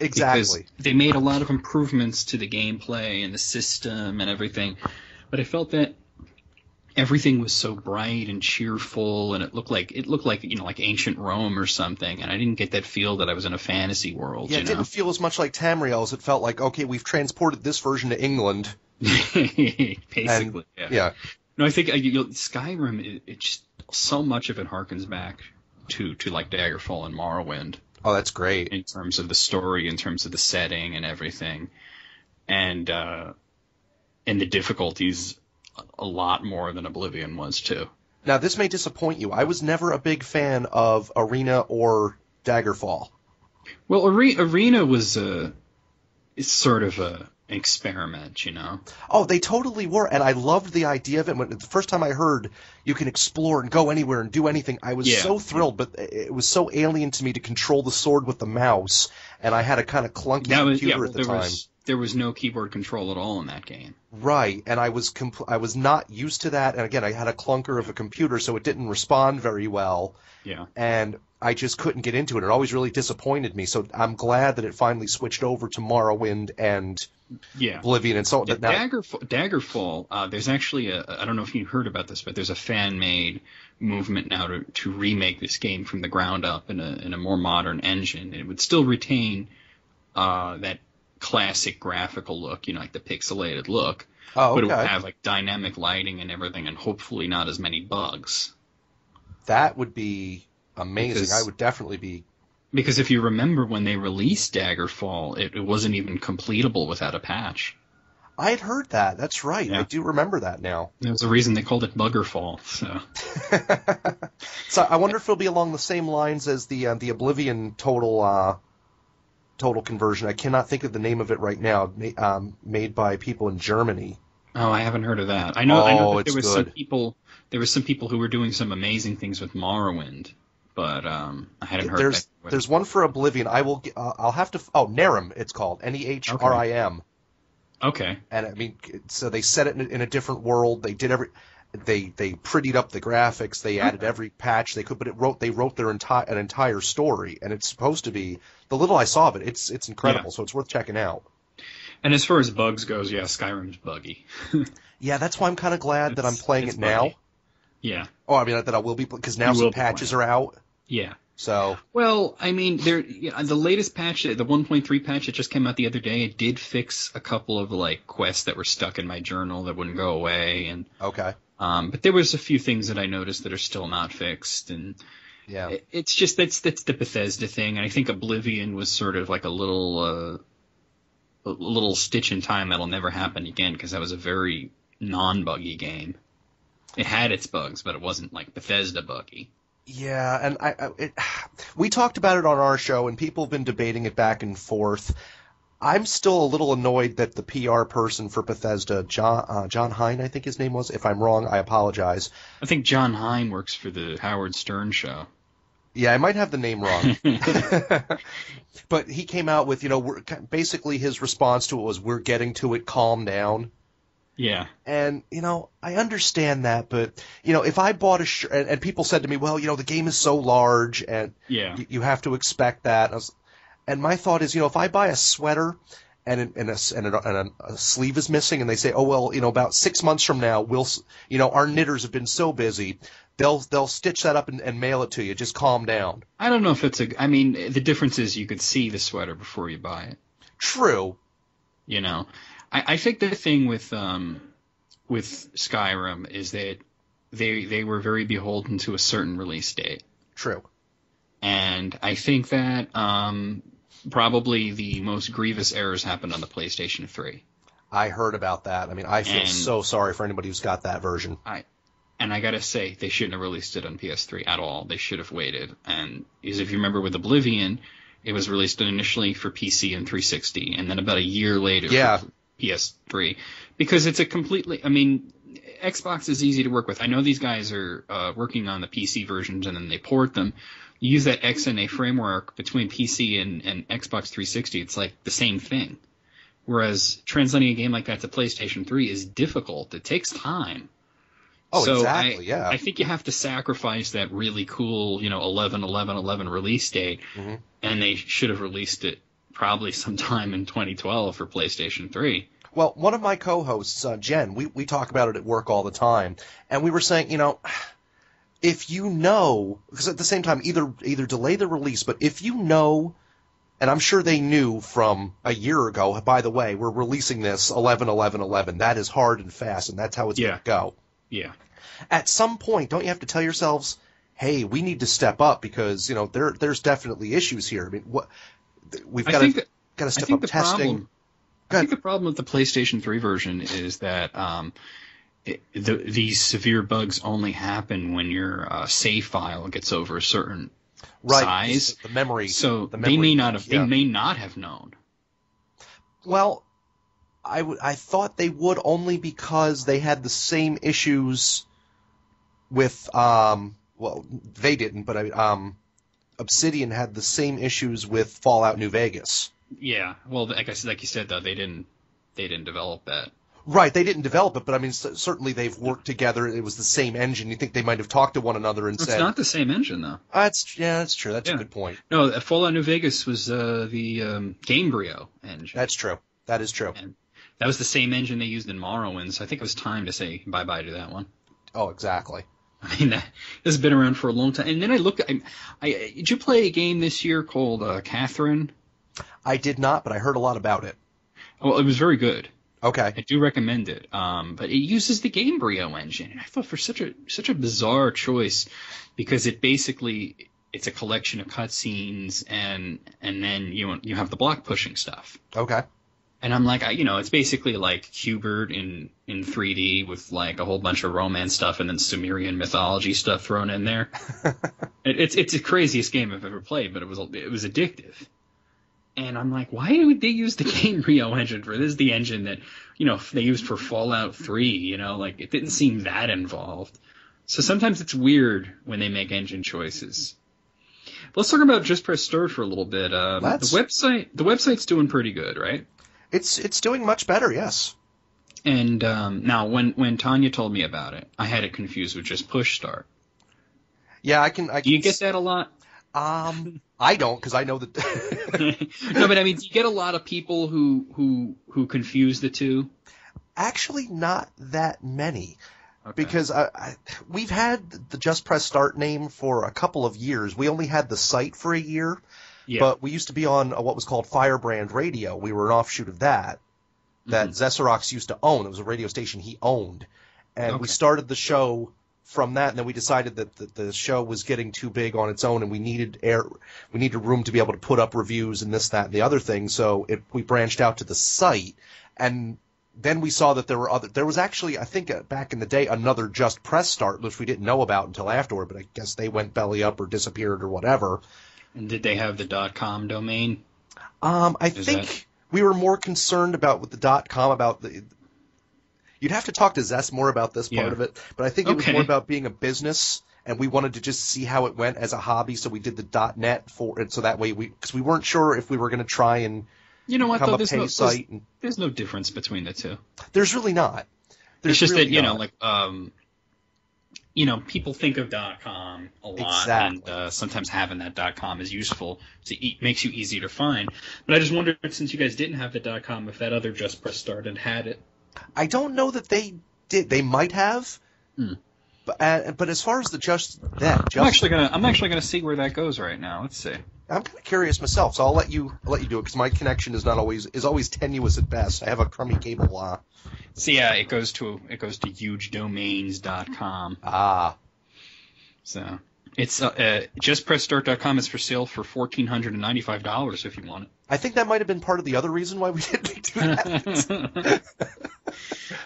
Exactly. Because they made a lot of improvements to the gameplay and the system and everything, but I felt that everything was so bright and cheerful, and it looked like like ancient Rome or something, and I didn't get that feel that I was in a fantasy world. Yeah, it didn't feel as much like Tamriel as it felt like, okay, we've transported this version to England. Basically, yeah. No, I think Skyrim, it just, so much of it harkens back to like Daggerfall and Morrowind. Oh, that's great. In terms of the story, in terms of the setting and everything, and the difficulties a lot more than Oblivion was too. Now, this may disappoint you. I was never a big fan of Arena or Daggerfall. Well, Arena was it's sort of an experiment, Oh, they totally were, and I loved the idea of it. When the first time I heard you can explore and go anywhere and do anything, I was so thrilled, but it was so alien to me to control the sword with the mouse, and I had a kind of clunky computer at the time. there was no keyboard control at all in that game. Right, and I was not used to that, and again, I had a clunker of a computer, so it didn't respond very well. Yeah. And I just couldn't get into it. It always really disappointed me. So I'm glad that it finally switched over to Morrowind and Oblivion and so on. Yeah, Daggerfall, there's actually I don't know if you heard about this, but there's a fan-made movement now to remake this game from the ground up in a more modern engine. It would still retain that classic graphical look, like the pixelated look. Oh, okay. But it would have like dynamic lighting and everything, and hopefully not as many bugs. That would be amazing. I would definitely be. Because if you remember when they released Daggerfall, it wasn't even completable without a patch. I had heard that. That's right. Yeah. I do remember that now. There was a reason they called it Buggerfall. So. So I wonder if it'll be along the same lines as the Oblivion total conversion. I cannot think of the name of it right now. Made by people in Germany. Oh, I haven't heard of that. I know that there was good. some people. There were some people who were doing some amazing things with Morrowind, but I hadn't heard. There's one for Oblivion. I'll have to. Nehrim, it's called Nehrim. Okay. And I mean, so they set it in a different world. They did they prettied up the graphics. They added every patch they could, but they wrote an entire story, and it's supposed to be. The little I saw of it, it's incredible. So it's worth checking out. And as far as bugs goes, Skyrim's buggy. Yeah, that's why I'm kind of glad that I'm playing it now. Buggy. Yeah. Oh, I mean that I will be, because now some patches are out. Yeah. So. Well, I mean, the latest patch, the 1.3 patch that just came out the other day, it did fix a couple of quests that were stuck in my journal that wouldn't go away, and. Okay. But there was a few things that I noticed that are still not fixed, and. Yeah. It's just that's the Bethesda thing, and I think Oblivion was sort of like a little stitch in time that'll never happen again, because that was a very non-buggy game. It had its bugs, but it wasn't like Bethesda buggy. Yeah, and we talked about it on our show, and people have been debating it back and forth. I'm still a little annoyed that the PR person for Bethesda, John Hine, I think his name was. If I'm wrong, I apologize. I think John Hine works for the Howard Stern show. Yeah, I might have the name wrong. But he came out with, basically his response to it was, "We're getting to it, calm down." Yeah. And, I understand that, but, if I bought a shirt, and people said to me, well, the game is so large, and you have to expect that. And my thought is, if I buy a sweater and a sleeve is missing, and they say, oh, well, about 6 months from now, our knitters have been so busy, they'll stitch that up and mail it to you. Just calm down. I don't know if the difference is you could see the sweater before you buy it. True. I think the thing with Skyrim is that they were very beholden to a certain release date. True. And I think that probably the most grievous errors happened on the PlayStation 3. I heard about that. I mean, I feel so sorry for anybody who's got that version. And I gotta say, they shouldn't have released it on PS3 at all. They should have waited. And because if you remember with Oblivion, it was released initially for PC and 360, and then about a year later for PS3. Because it's a completely... I mean, Xbox is easy to work with. I know these guys are working on the PC versions, and then they port them. You use that XNA framework between PC and Xbox 360, it's like the same thing. Whereas translating a game like that to PlayStation 3 is difficult. It takes time. Oh, so exactly, yeah. I think you have to sacrifice that really cool, 11/11/11 release date, and they should have released it probably sometime in 2012 for PlayStation 3. Well, one of my co-hosts, Jen, we talk about it at work all the time, and we were saying, if because at the same time, either delay the release, but if and I'm sure they knew from a year ago, by the way, we're releasing this 11/11/11. That is hard and fast, and that's how it's going to go. Yeah. At some point, don't you have to tell yourselves, hey, we need to step up because, there's definitely issues here. I mean, we've got to step up testing. I think the problem with the PlayStation 3 version is that these severe bugs only happen when your save file gets over a certain size. The memory. So they may not have known. Well, I thought they would only because they had the same issues with they didn't, but Obsidian had the same issues with Fallout New Vegas. Yeah. Well, I guess like you said though, they didn't develop that. Right, they didn't develop it, but I mean, certainly they've worked together. It was the same engine. You think they might have talked to one another and said, It's not the same engine though. That's true. That's a good point. No, Fallout New Vegas was the Gamebryo engine. That's true. That is true. And that was the same engine they used in Morrowind, so I think it was time to say bye-bye to that one. Oh, exactly. I mean, this has been around for a long time. And then I looked. Did you play a game this year called Catherine? I did not, but I heard a lot about it. Well, it was very good. Okay. I do recommend it. But it uses the Gamebryo engine, and I thought for such a bizarre choice, because it's a collection of cutscenes, and then you have the block pushing stuff. Okay. And I'm like, it's basically like Qbert in 3D with like a whole bunch of romance stuff and then Sumerian mythology stuff thrown in there. It's the craziest game I've ever played, but it was addictive. And I'm like, why would they use the Gamebryo engine for this? Is the engine that they used for Fallout 3. Like it didn't seem that involved. So sometimes it's weird when they make engine choices. Let's talk about Just Press Start for a little bit. The website's doing pretty good, right? It's doing much better, yes. And now, when Tanya told me about it, I had it confused with just Push Start. Yeah, I can. Do you get that a lot? I don't, because I know that. No, but I mean, do you get a lot of people who confuse the two? Actually, not that many. Okay. Because we've had the Just Press Start name for a couple of years. We only had the site for a year. Yeah. But we used to be on what was called Firebrand Radio. We were an offshoot of that Zeserox used to own. It was a radio station he owned. And we started the show from that, and then we decided that the show was getting too big on its own, and we needed room to be able to put up reviews and this, that, and the other thing. So we branched out to the site, and then we saw that there was actually, I think, back in the day, another Just Press Start, which we didn't know about until afterward, but I guess they went belly up or disappeared or whatever. And did they have the .com domain? I think we were more concerned with the .com, you'd have to talk to Zess more about this part of it, but I think it was more about being a business, and we wanted to just see how it went as a hobby, so we did the .net for it, so that way because we weren't sure if we were going to try and become a pay site. There's no difference between the two. There's really not. It's just really that, people think of .com a lot, exactly. And sometimes having that .com is useful. It makes you easy to find. But I just wondered, since you guys didn't have the .com, if that other Just Press Start had it. I don't know that they did. They might have. But as far as I'm actually gonna see where that goes right now. Let's see. I'm kind of curious myself, so I'll let you do it, because my connection is always tenuous at best. I have a crummy cable. So yeah, it goes to hugedomains.com. So it's justpressstart.com is for sale for $1,495 if you want it. I think that might have been part of the other reason why we didn't do that.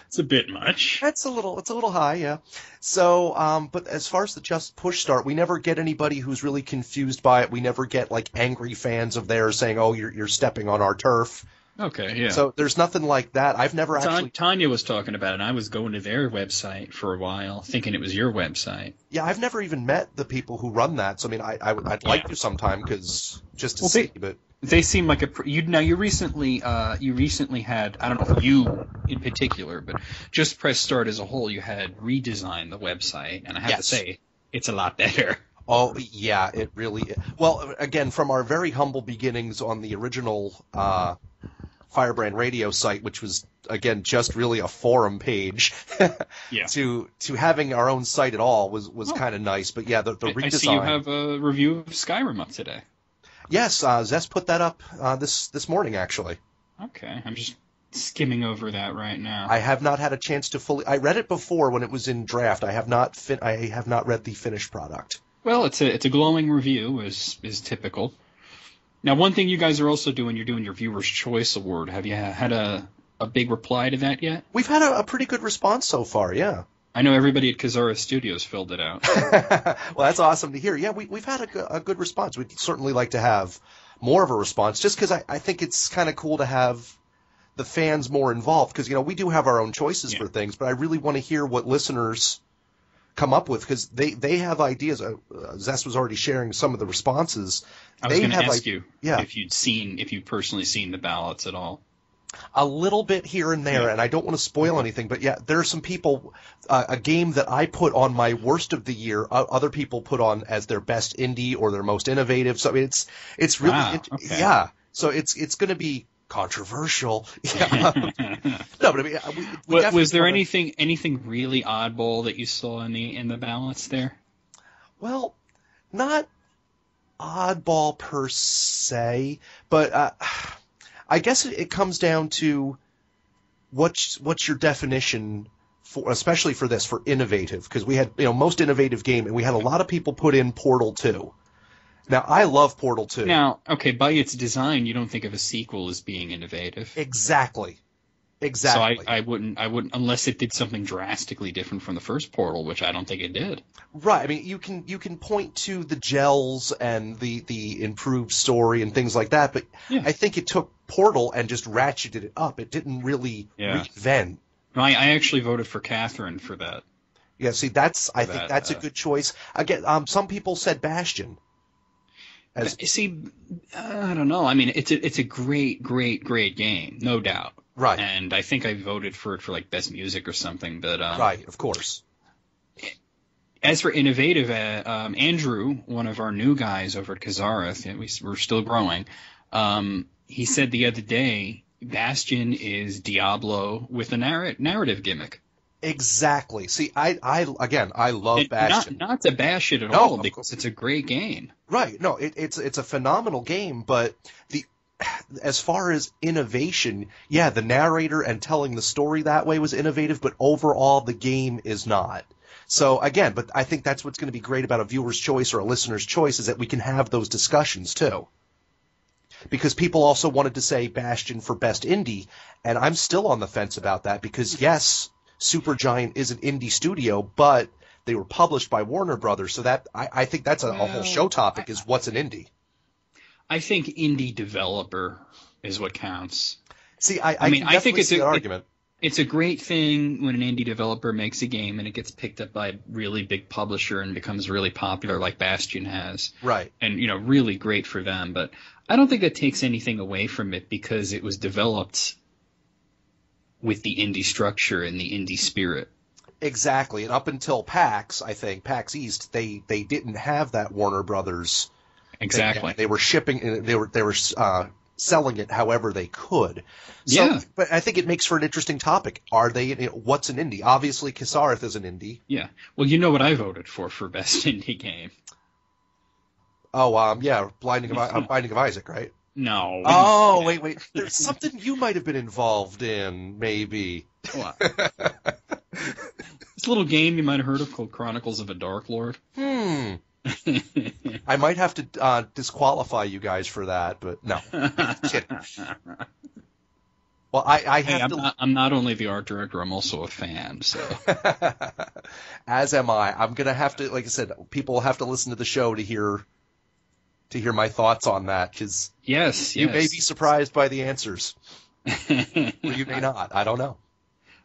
It's a bit much. It's a little high, yeah. So, but as far as the Just Push Start, we never get anybody who's really confused by it. We never get like angry fans of theirs saying, "Oh, you're stepping on our turf." Okay, yeah. So there's nothing like that. I've never actually. Tanya was talking about it, and I was going to their website for a while, thinking it was your website. Yeah, I've never even met the people who run that. So I mean, I'd like to sometime, because just to see, but. They seem like you recently had, I don't know if you in particular, but Just Press Start as a whole, you had redesigned the website, and I have to say, it's a lot better. Oh, yeah, it really is. Well, again, from our very humble beginnings on the original Firebrand Radio site, which was, again, just really a forum page, to having our own site at all was kind of nice. But yeah, the redesign. I see you have a review of Skyrim up today. Yes, Zess put that up this morning, actually. Okay, I'm just skimming over that right now. I have not had a chance to fully. I read it before when it was in draft. I have not read the finished product. Well, it's a glowing review, is typical. Now, one thing you guys are also doing, you're doing your Viewer's Choice Award. Have you had a big reply to that yet? We've had a pretty good response so far, yeah. I know everybody at Kazara Studios filled it out. Well, that's awesome to hear. Yeah, we've had a good response. We'd certainly like to have more of a response, just because I think it's kind of cool to have the fans more involved, because we do have our own choices for things, but I really want to hear what listeners, come up with, because they have ideas. Zest was already sharing some of the responses. I was going to ask you yeah. if you'd personally seen the ballots at all. A little bit here and there, and I don't want to spoil anything, but yeah, there are some people, a game that I put on my worst of the year, other people put on as their best indie or their most innovative. So I mean, it's really, yeah. So it's going to be controversial. Yeah. No, but I mean, was there anything really oddball that you saw in the ballots there? Well, not oddball per se, but I guess it comes down to what's your definition for, especially for this, for innovative, because we had, most innovative game, and we had a lot of people put in Portal 2. Now, I love Portal 2. Now, okay, by its design, you don't think of a sequel as being innovative. Exactly. So I wouldn't, unless it did something drastically different from the first Portal, which I don't think it did. Right. I mean, you can point to the gels and the improved story and things like that, but yeah. I think it took Portal and just ratcheted it up. It didn't really reinvent. No, I actually voted for Catherine for that. Yeah. See, I think that's a good choice. Again, some people said Bastion. See, I don't know. I mean, it's a great game, no doubt. Right. And I think I voted for it for like best music or something. But right, of course. As for innovative, Andrew, one of our new guys over at Kazareth, we're still growing. He said the other day, Bastion is Diablo with a narrative gimmick. Exactly. See, I love Bastion. Not to bash it at all, because it's a great game. Right. No, it's a phenomenal game, but as far as innovation, yeah, the narrator and telling the story that way was innovative, but overall the game is not. So again, but I think that's what's going to be great about a viewer's choice or a listener's choice, is that we can have those discussions too. Because people also wanted to say Bastion for best indie, and I'm still on the fence about that, because yes, Supergiant is an indie studio, but they were published by Warner Brothers, so that I think that's a whole show topic, is what's an indie. I think indie developer is what counts. See, I think it's an argument. It's a great thing when an indie developer makes a game and it gets picked up by a really big publisher and becomes really popular, like Bastion has. Right. And, really great for them. But I don't think that takes anything away from it, because it was developed with the indie structure and the indie spirit. Exactly. And up until PAX, I think, PAX East, they didn't have that Warner Brothers. Exactly. They were shipping. They were selling it however they could. So, yeah. But I think it makes for an interesting topic. Are they? What's an indie? Obviously, Kazareth is an indie. Yeah. Well, you know what I voted for best indie game. Oh, yeah, Binding of Isaac, right? No. Oh, wait. There's something you might have been involved in, maybe. What? This little game you might have heard of called Chronicles of a Dark Lord. I might have to disqualify you guys for that, but no. Kidding. Well, I'm not only the art director, I'm also a fan, so. As am I. I'm going to have to, like I said, people will have to listen to the show to hear my thoughts on that, because you may be surprised by the answers. Or you may not. I don't know.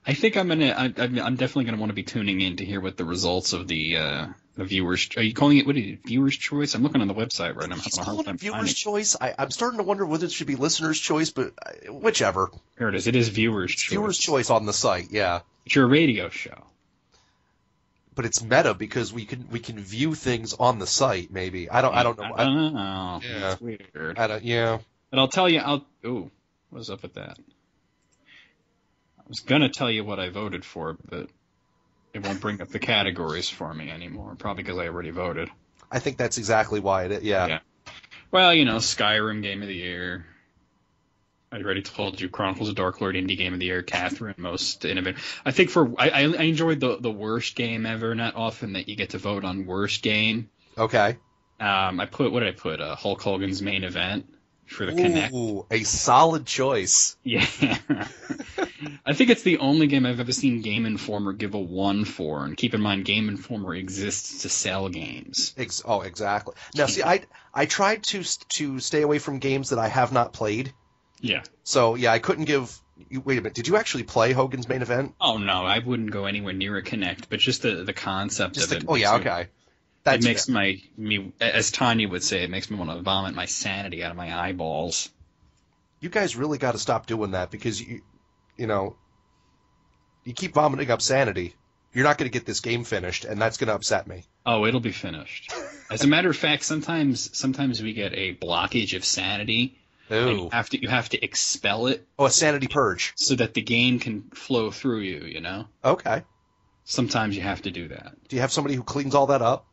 I think I'm definitely gonna want to be tuning in to hear what the results of the viewers. Are you calling it, what is it, viewers' choice? I'm looking on the website right now. I'm having a hard time viewers' choice. I'm starting to wonder whether it should be listeners' choice, but whichever. Here it is. It is viewers' choice. Viewers' choice on the site. Yeah. It's your radio show. But it's meta, because we can view things on the site. Maybe I don't know. I don't know. Yeah. That's weird. Yeah. But I'll tell you. What's up with that? I was gonna tell you what I voted for, but it won't bring up the categories for me anymore. Probably because I already voted. I think that's exactly why it is. Yeah. Well, Skyrim Game of the Year. I already told you, Chronicles of Dark Lord Indie Game of the Year, Catherine Most Innovative. I think I enjoyed the worst game ever. Not often that you get to vote on worst game. Okay. What did I put? Hulk Hogan's Main Event for the Kinect. Ooh, a solid choice. Yeah. I think it's the only game I've ever seen Game Informer give a 1 for. And keep in mind, Game Informer exists to sell games. Exactly. Now, see, I tried to stay away from games that I have not played. Yeah. So, yeah, I couldn't give wait a minute. Did you actually play Hogan's Main Event? Oh no, I wouldn't go anywhere near a Connect, but just the concept of it. Oh yeah, okay. It makes me, as Tanya would say, it makes me want to vomit my sanity out of my eyeballs. You guys really got to stop doing that because you keep vomiting up sanity. You're not going to get this game finished, and that's going to upset me. Oh, it'll be finished. As a matter of fact, sometimes we get a blockage of sanity. Ooh. You have to expel it. Oh, a sanity purge. So that the game can flow through you, you know? Okay. Sometimes you have to do that. Do you have somebody who cleans all that up?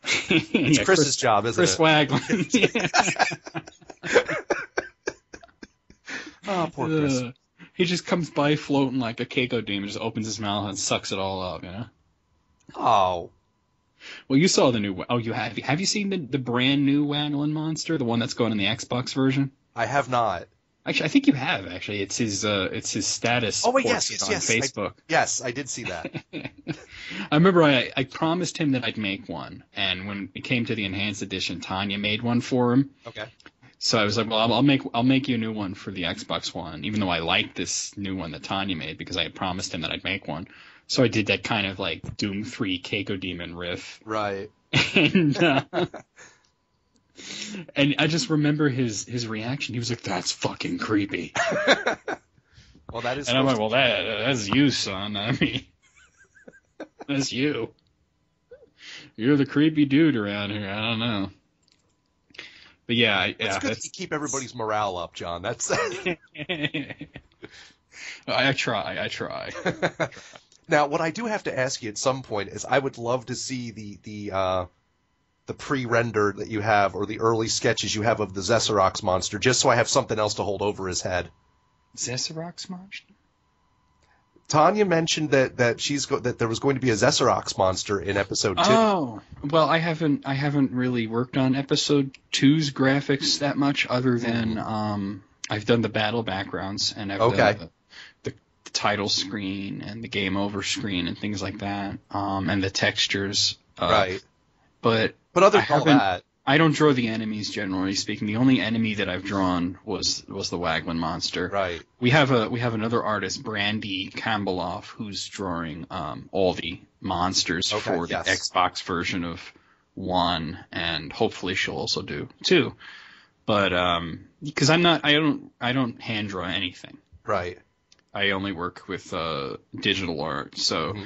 It's Chris's job, isn't Chris it? Waglin. Oh, poor Chris. He just comes by floating like a Keiko demon, just opens his mouth and sucks it all up, you know? Oh. Well, you saw the new... Oh, you have. Have you seen the brand new Waglin monster, the one that's going in the Xbox version? I have not. Actually, I think you have. Actually, it's his status. Oh, wait, yes, yes, on yes. Facebook. Yes, I did see that. I remember I promised him that I'd make one, and when it came to the enhanced edition, Tanya made one for him. Okay. So I was like, well, I'll make you a new one for the Xbox One, even though I like this new one that Tanya made because I had promised him that I'd make one. So I did that kind of like Doom 3 Keiko Demon riff. Right. And I just remember his reaction. He was like, "That's fucking creepy." Well, that is. And I'm like, "Well, that's you, son. I mean, that's you. You're the creepy dude around here. I don't know." But yeah, it's good to keep everybody's morale up, John. That's. I try. Now, what I do have to ask you at some point is, I would love to see the pre-render that you have, or the early sketches you have of the Zesserox monster, just so I have something else to hold over his head. Zesserox monster? Tanya mentioned that there was going to be a Zesserox monster in episode 2. Oh, well, I haven't really worked on episode 2's graphics that much, other than I've done the battle backgrounds and I've done the title screen and the game over screen and things like that, and the textures. Right. But other than all that, I don't draw the enemies, generally speaking. The only enemy that I've drawn was the Waglin monster. Right. We have another artist, Brandy Campbelloff, who's drawing all the monsters for the Xbox version of 1, and hopefully she'll also do 2. But because I don't hand draw anything. Right. I only work with digital art, so. Mm-hmm.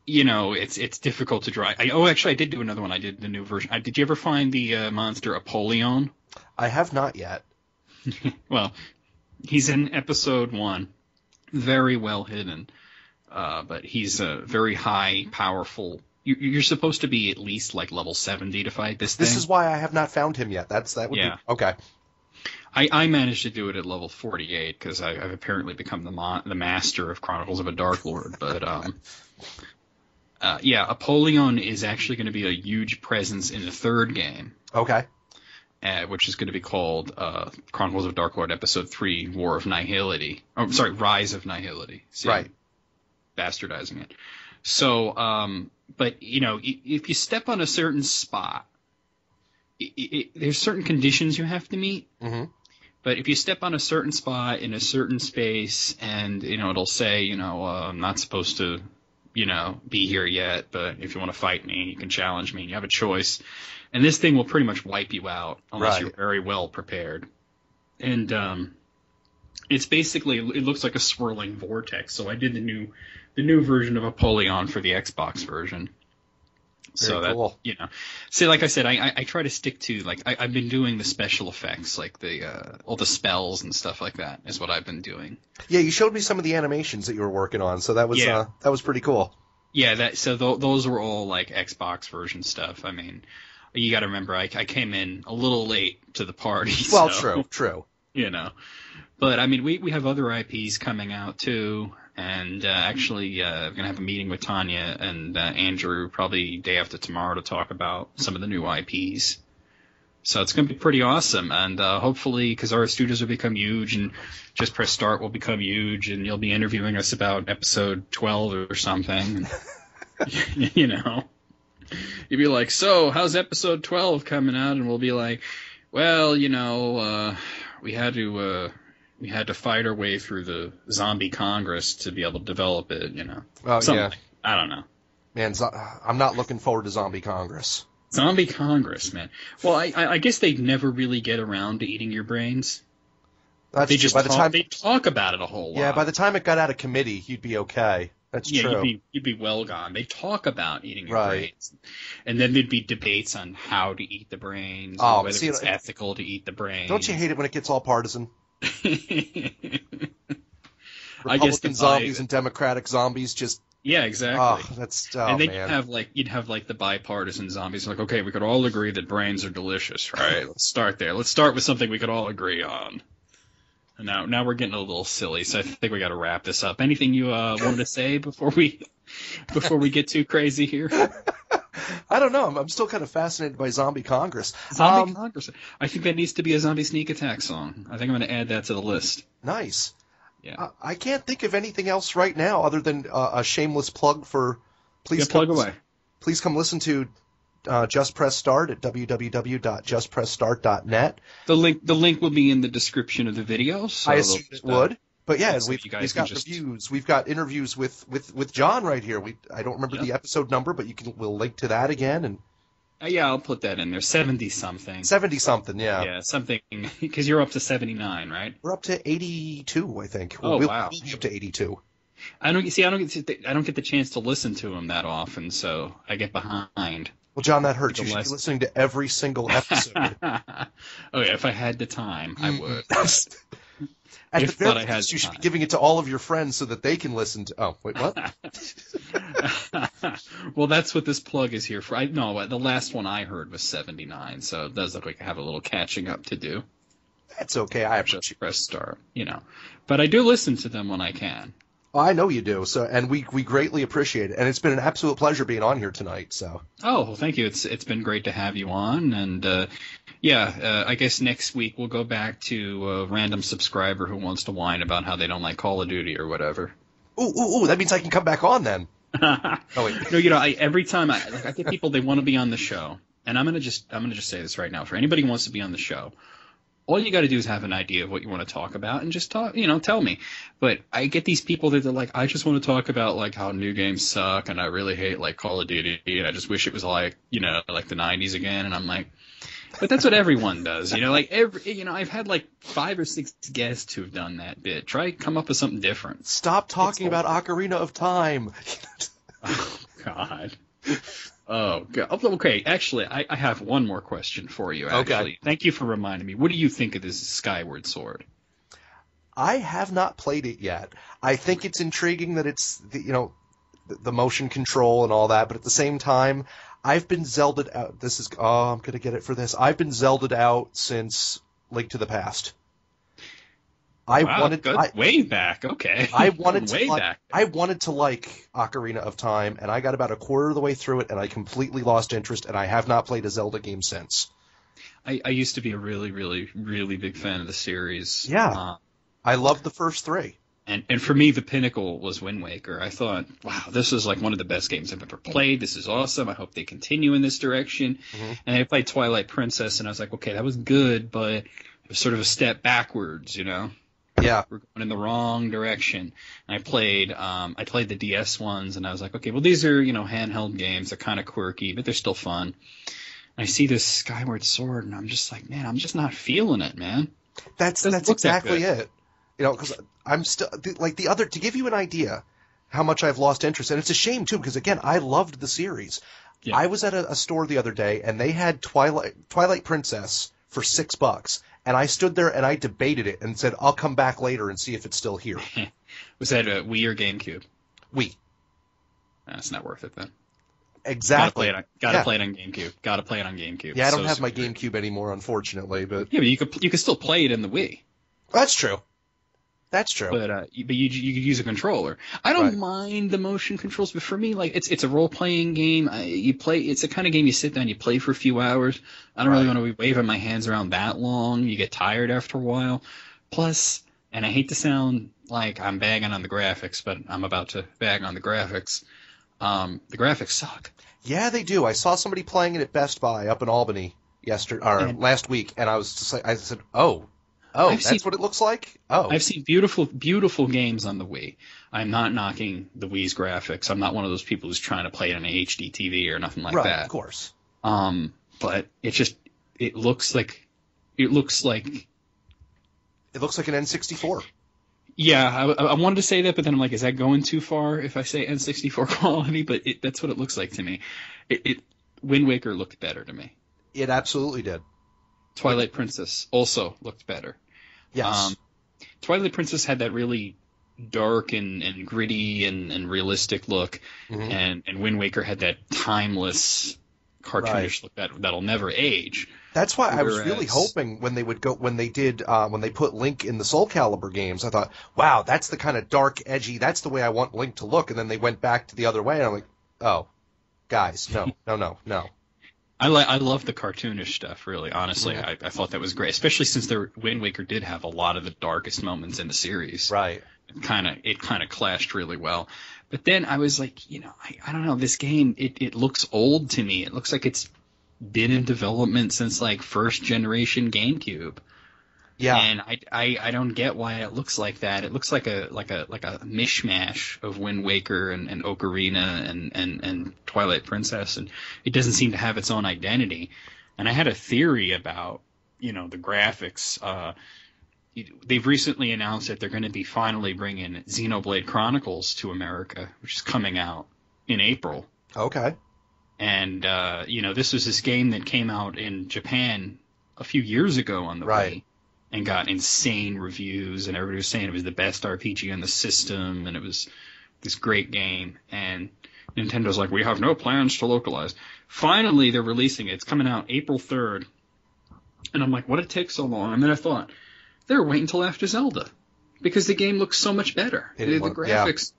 You know, it's difficult to draw. Actually, I did do another one. I did the new version. Did you ever find the monster Apollyon? I have not yet. Well, he's in episode 1. Very well hidden. But he's a very high, powerful... You're supposed to be at least like level 70 to fight this thing. This is why I have not found him yet. That would be... Okay. I managed to do it at level 48 because I've apparently become the master of Chronicles of a Dark Lord. But... Apollyon is actually going to be a huge presence in the 3rd game. Okay. Which is going to be called Chronicles of Dark Lord Episode 3, War of Nihility. Oh, sorry, Rise of Nihility. See, right. Bastardizing it. So, but, you know, if you step on a certain spot, there's certain conditions you have to meet. Mm-hmm. But if you step on a certain spot in a certain space and, you know, it'll say, you know, I'm not supposed to... you know, be here yet, but if you want to fight me, you can challenge me, and you have a choice. And this thing will pretty much wipe you out unless you're very well prepared. And it's basically, it looks like a swirling vortex. So I did the new version of Apollyon for the Xbox version. Very cool. You know, see, like I said, I try to stick to, like, I've been doing the special effects, like all the spells and stuff like that is what I've been doing. Yeah, you showed me some of the animations that you were working on, so that was pretty cool. Yeah, those were all like Xbox version stuff. I mean, you got to remember, I came in a little late to the party. Well, so, true. You know, but I mean, we have other IPs coming out too. And actually, we're going to have a meeting with Tanya and Andrew probably day after tomorrow to talk about some of the new IPs. So it's going to be pretty awesome. And hopefully, because our studios will become huge and Just Press Start will become huge, and you'll be interviewing us about episode 12 or something. You know, you'd be like, so how's episode 12 coming out? And we'll be like, well, you know, we had to... we had to fight our way through the zombie Congress to be able to develop it. Oh, Something yeah. like, I don't know. Man, I'm not looking forward to Zombie Congress. Zombie Congress, man. Well, I guess they'd never really get around to eating your brains. That's They true. just By the time, they talk about it a whole lot. yeah, by the time it got out of committee, you'd be okay. That's true. You'd be well gone. They talk about eating your Right. brains, and then there'd be debates on how to eat the brains, Oh, or whether see, it's ethical to eat the brains. Don't you hate it when it gets all partisan? I guess Republican zombies and Democratic zombies just. Yeah, exactly. And then man. you'd have the bipartisan zombies. Like, okay, we could all agree that brains are delicious, right? Let's start there. Let's start with something we could all agree on. And now we're getting a little silly, so I think we got to wrap this up. Anything you wanted to say before we get too crazy here? I don't know. I'm still kind of fascinated by Zombie Congress. Zombie Congress. I think that needs to be a zombie sneak attack song. I think I'm going to add that to the list. Nice. Yeah. I can't think of anything else right now other than a shameless plug for. Plug away. Please come listen to Just Press Start at www.justpressstart.net. The link will be in the description of the video. So I assume it would. But yeah, so we've got reviews. We've got interviews with John right here. I don't remember the episode number, but we'll link to that again. And yeah, I'll put that in there. 70-something. 70-something, yeah. Yeah, something, because you're up to 79, right? We're up to 82, I think. Oh, wow. We'll be up to 82. I don't get the chance to listen to them that often, so I get behind. Well, John, that hurts. You should be listening to every single episode. Oh, yeah, if I had the time, I would. At the very least, you should be giving it to all of your friends so that they can listen to. Oh, wait, what? Well, that's what this plug is here for. The last one I heard was 79, so it does look like I have a little catching up to do. That's okay. I appreciate Just press start, But I do listen to them when I can. I know you do. And we greatly appreciate it. And it's been an absolute pleasure being on here tonight. So. Oh, well, thank you. It's been great to have you on, and I guess next week we'll go back to a random subscriber who wants to whine about how they don't like Call of Duty or whatever. Ooh! That means I can come back on then. Oh wait. No, every time I get people, they want to be on the show, and I'm gonna just say this right now. For anybody who wants to be on the show, all you got to do is have an idea of what you want to talk about and just talk, tell me. But I get these people that are like, I just want to talk about like how new games suck and I really hate like Call of Duty and I just wish it was like, like the 90s again. And I'm like, but that's what everyone does, like I've had like 5 or 6 guests who've done that bit. Try come up with something different. Stop talking about Ocarina of Time. Oh, God. Oh, God. Okay, actually, I have one more question for you, actually. Okay. Thank you for reminding me. What do you think of this Skyward Sword? I have not played it yet. I think it's intriguing that it's, the motion control and all that, but at the same time, I've been Zelda'd out. I'm going to get it for this. I've been Zelda'd out since Link to the Past. Way back. Okay. I wanted to like Ocarina of Time, and I got about a quarter of the way through it, and I completely lost interest, and I have not played a Zelda game since. I used to be a really, really, really big fan of the series. Yeah. I loved the first 3. And for me, the pinnacle was Wind Waker. I thought, wow, this is like one of the best games I've ever played. This is awesome. I hope they continue in this direction. Mm-hmm. And I played Twilight Princess, and I was like, okay, that was good, but it was sort of a step backwards, Yeah, we're going in the wrong direction. And I played the DS ones, and I was like, okay, well, these are handheld games. They're kind of quirky, but they're still fun. And I see this Skyward Sword, and I'm just like, man, I'm just not feeling it, man. That's exactly it. Because I'm still like the other. To give you an idea how much I've lost interest, and it's a shame too, because again, I loved the series. Yeah. I was at a store the other day, and they had Twilight Princess for $6. And I stood there and I debated it and said, I'll come back later and see if it's still here. Was that a Wii or GameCube? Wii. That's not worth it then. Exactly. Gotta play it on GameCube. Gotta play it on GameCube. Yeah, I don't have my GameCube anymore, unfortunately. But yeah, but you could still play it in the Wii. That's true. That's true. But you could use a controller. I don't mind the motion controls, but for me, like it's a role playing game. It's a kind of game you sit down, you play for a few hours. I don't really want to be waving my hands around that long. You get tired after a while. Plus, and I hate to sound like I'm bagging on the graphics, but I'm about to bag on the graphics. The graphics suck. Yeah, they do. I saw somebody playing it at Best Buy up in Albany last week, and I was just like, I said, oh. Oh, that's what it looks like? Oh. I've seen beautiful, beautiful games on the Wii. I'm not knocking the Wii's graphics. I'm not one of those people who's trying to play it on an HD TV or nothing like that. Right, of course. But it looks like an N64. Yeah, I wanted to say that, but then I'm like, is that going too far if I say N64 quality? But that's what it looks like to me. Wind Waker looked better to me. It absolutely did. Twilight Princess also looked better. Yes. Twilight Princess had that really dark and gritty and realistic look, and Wind Waker had that timeless, cartoonish look that'll never age. That's why I was really hoping when they put Link in the Soul Calibur games, I thought, wow, that's the kind of dark, edgy, that's the way I want Link to look. And then they went back to the other way, and I'm like, oh, guys, no. I love the cartoonish stuff, really, honestly. I thought that was great, especially since Wind Waker did have a lot of the darkest moments in the series. Right. It kind of clashed really well. But then I was like, I don't know, this game, it looks old to me. It looks like it's been in development since like first generation GameCube. Yeah. And I don't get why it looks like that. It looks like a mishmash of Wind Waker and Ocarina and Twilight Princess, and it doesn't seem to have its own identity. And I had a theory about, the graphics. They've recently announced that they're going to be finally bringing Xenoblade Chronicles to America, which is coming out in April. Okay. And, this was this game that came out in Japan a few years ago on the Wii and got insane reviews, and everybody was saying it was the best RPG on the system, and it was this great game. And Nintendo's like, we have no plans to localize. Finally, they're releasing it. It's coming out April 3rd. And I'm like, what did it take so long? And then I thought, they're waiting until after Zelda, because the game looks so much better. The graphics... Yeah.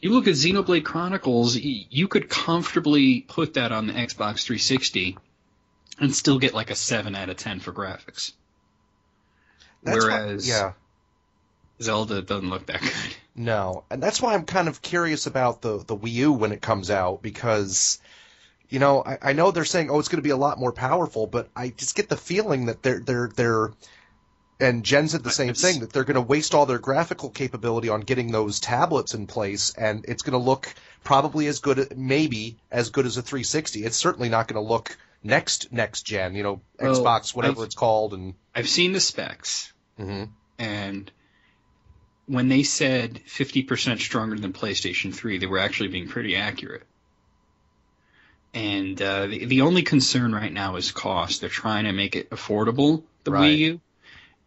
You look at Xenoblade Chronicles, you could comfortably put that on the Xbox 360 and still get like a 7 out of 10 for graphics. Whereas Zelda doesn't look that good. No, and that's why I'm kind of curious about the Wii U when it comes out, because, I know they're saying, it's going to be a lot more powerful, but I just get the feeling that they're and Jen said the same thing, that they're going to waste all their graphical capability on getting those tablets in place, and it's going to look probably maybe as good as a 360. It's certainly not going to look next gen, Xbox, whatever it's called. And I've seen the specs, and when they said 50% stronger than PlayStation 3, they were actually being pretty accurate. And the only concern right now is cost. They're trying to make it affordable, the Wii U.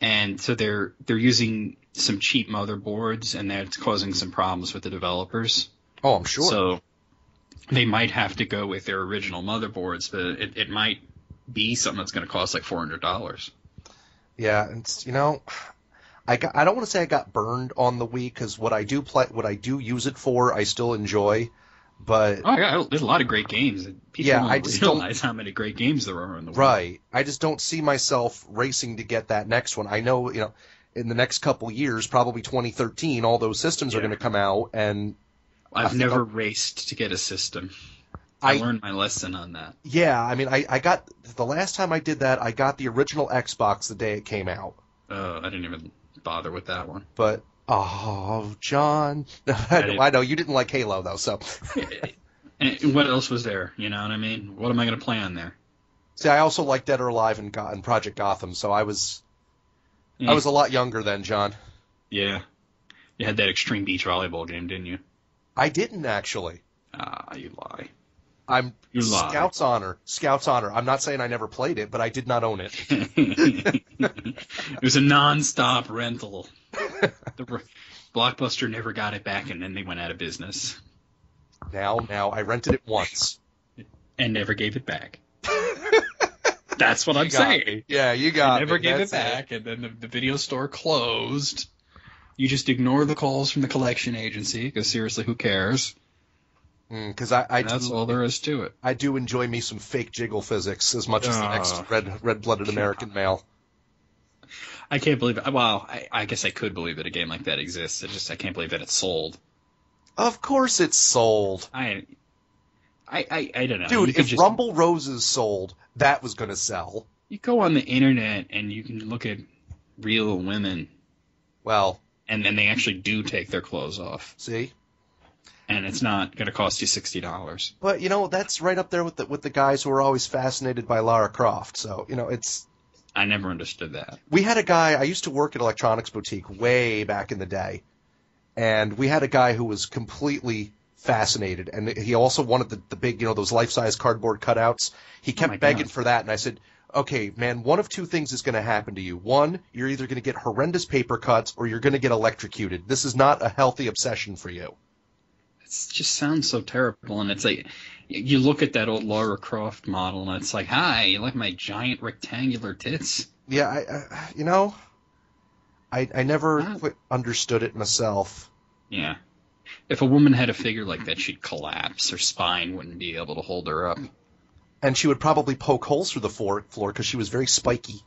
And so they're using some cheap motherboards, and that's causing some problems with the developers. Oh, I'm sure. So they might have to go with their original motherboards, but it might be something that's going to cost like $400. Yeah, it's I don't want to say I got burned on the Wii, because what I do use it for, I still enjoy. But there's a lot of great games. People don't realize how many great games there are in the world. Right. I just don't see myself racing to get that next one. I know, in the next couple years, probably 2013, all those systems are going to come out, and I've never raced to get a system. I learned my lesson on that. Yeah, I mean, I got the last time I did that, I got the original Xbox the day it came out. I didn't even bother with that one. But oh, John. I know you didn't like Halo, though, so. And what else was there? You know what I mean? What am I going to play on there? See, I also liked Dead or Alive and Project Gotham, so I was a lot younger then, John. Yeah. You had that Extreme Beach Volleyball game, didn't you? I didn't, actually. You lie. You lie. Scout's honor. I'm not saying I never played it, but I did not own it. It was a non-stop rental. Blockbuster never got it back, and then they went out of business. Now, I rented it once. And never gave it back. That's what I'm saying. Yeah, you got it. Never gave it back, and then the video store closed. You just ignore the calls from the collection agency, because seriously, who cares? Because that's all there is to it. I do enjoy me some fake jiggle physics as much as the next red-blooded American male. I can't believe it. Well, I guess I could believe that a game like that exists. I can't believe that it's sold. Of course it's sold. I don't know. Dude, if Rumble Roses sold, that was going to sell. You go on the internet and you can look at real women. Well, and then they actually do take their clothes off. See? And it's not going to cost you $60. But, that's right up there with the guys who are always fascinated by Lara Croft. So, it's... I never understood that. We had a guy... I used to work at Electronics Boutique way back in the day. And we had a guy who was completely fascinated. And he also wanted the big, those life-size cardboard cutouts. He kept begging for that. And I said, okay, man, one of two things is going to happen to you. One, you're either going to get horrendous paper cuts or you're going to get electrocuted. This is not a healthy obsession for you. It just sounds so terrible, and it's like you look at that old Lara Croft model, and it's like, "Hi, you like my giant rectangular tits?" Yeah, I never quite understood it myself. Yeah, if a woman had a figure like that, she'd collapse. Her spine wouldn't be able to hold her up, and she would probably poke holes through the floor because she was very spiky.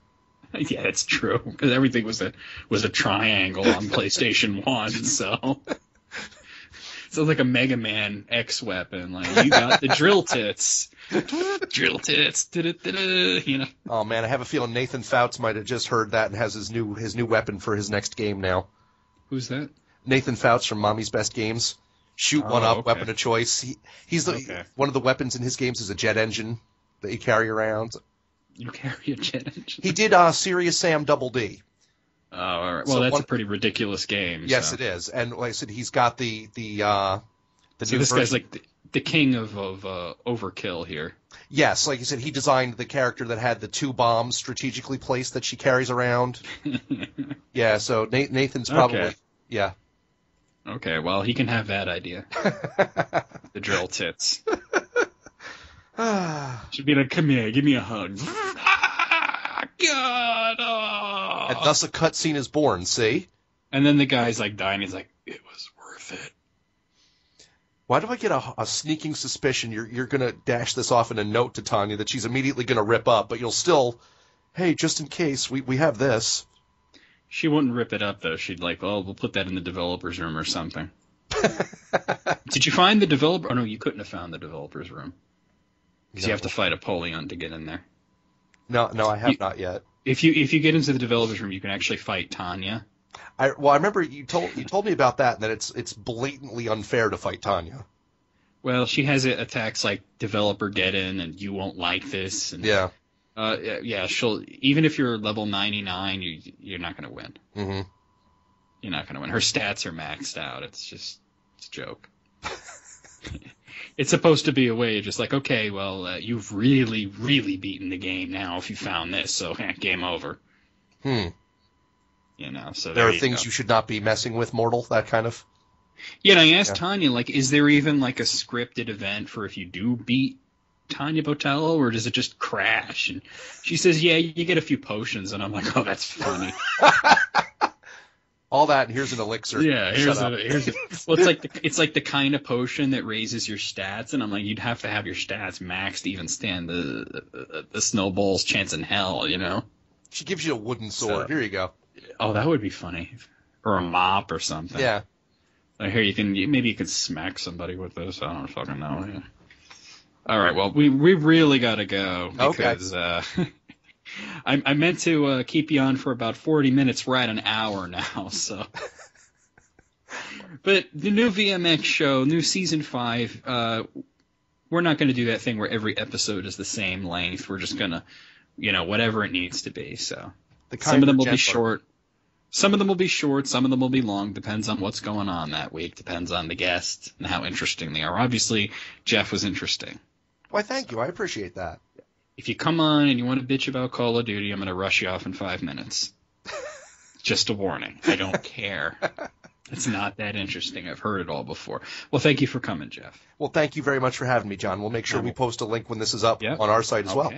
Yeah, it's true. Because everything was a triangle on PlayStation 1, so. So it's like a Mega Man X weapon. Like, you got the drill tits. Drill tits. Oh, man, I have a feeling Nathan Fouts might have just heard that and has his new weapon for his next game now. Who's that? Nathan Fouts from Mommy's Best Games. Shoot one up, okay. Weapon of choice. He's one of the weapons in his games is a jet engine that you carry around. You carry a jet engine? He did Serious Sam Double D. Oh, all right. Well, so that's a pretty ridiculous game. Yes, so. It is. And like I said, he's got the so new this version. Guy's like the king of overkill here. Yes, like you said, he designed the character that had the 2 bombs strategically placed that she carries around. Yeah, so Nathan's probably... Okay. Yeah. Okay, well, he can have that idea. The drill tits. Should be like, come here, give me a hug. God! Oh. And thus a cutscene is born, see? And then the guy's like dying, he's like, it was worth it. Why do I get a sneaking suspicion you're going to dash this off in a note to Tanya that she's immediately going to rip up, but you'll still, hey, just in case, we have this. She wouldn't rip it up, though. She'd like, oh, we'll put that in the developer's room or something. Did you find the developer? Oh, no, you couldn't have found the developer's room. Because you have to fight Apollyon to get in there. No, I have not yet. If you get into the developer's room, you can actually fight Tanya. I remember you told me about that, and that it's blatantly unfair to fight Tanya. Well, she has attacks like developer get in, and you won't like this. And, yeah. Yeah, she'll even if you're level 99, you're not going to win. Mm-hmm. You're not going to win. Her stats are maxed out. It's a joke. It's supposed to be a way of just like, okay, well, you've really, really beaten the game now if you found this, so game over. So there are things you should not be messing with, mortal, that kind of. Yeah, and I asked Tanya, like, is there even like a scripted event for if you do beat Tanya Botello, or does it just crash? And she says, yeah, you get a few potions, and I'm like, oh, that's funny. All that, and here's an elixir. Yeah, here's well, it's like the kind of potion that raises your stats, and I'm like, you'd have to have your stats maxed to even stand the snowball's chance in hell, She gives you a wooden sword. Here you go. Oh, that would be funny, or a mop or something. Yeah. Like, here maybe you could smack somebody with this. I don't fucking know. Yeah. All right, well, we really got to go because I meant to keep you on for about 40 minutes. We're at an hour now, so. But the new VMX show, new season 5, we're not going to do that thing where every episode is the same length. We're just going to, whatever it needs to be. So some of them will be short. Some of them will be short. Some of them will be long. Depends on what's going on that week. Depends on the guest and how interesting they are. Obviously, Jeff was interesting. Why, thank you. I appreciate that. If you come on and you want to bitch about Call of Duty, I'm going to rush you off in 5 minutes. Just a warning. I don't care. It's not that interesting. I've heard it all before. Well, thank you for coming, Jeff. Well, thank you very much for having me, John. We'll make sure we post a link when this is up on our site as well.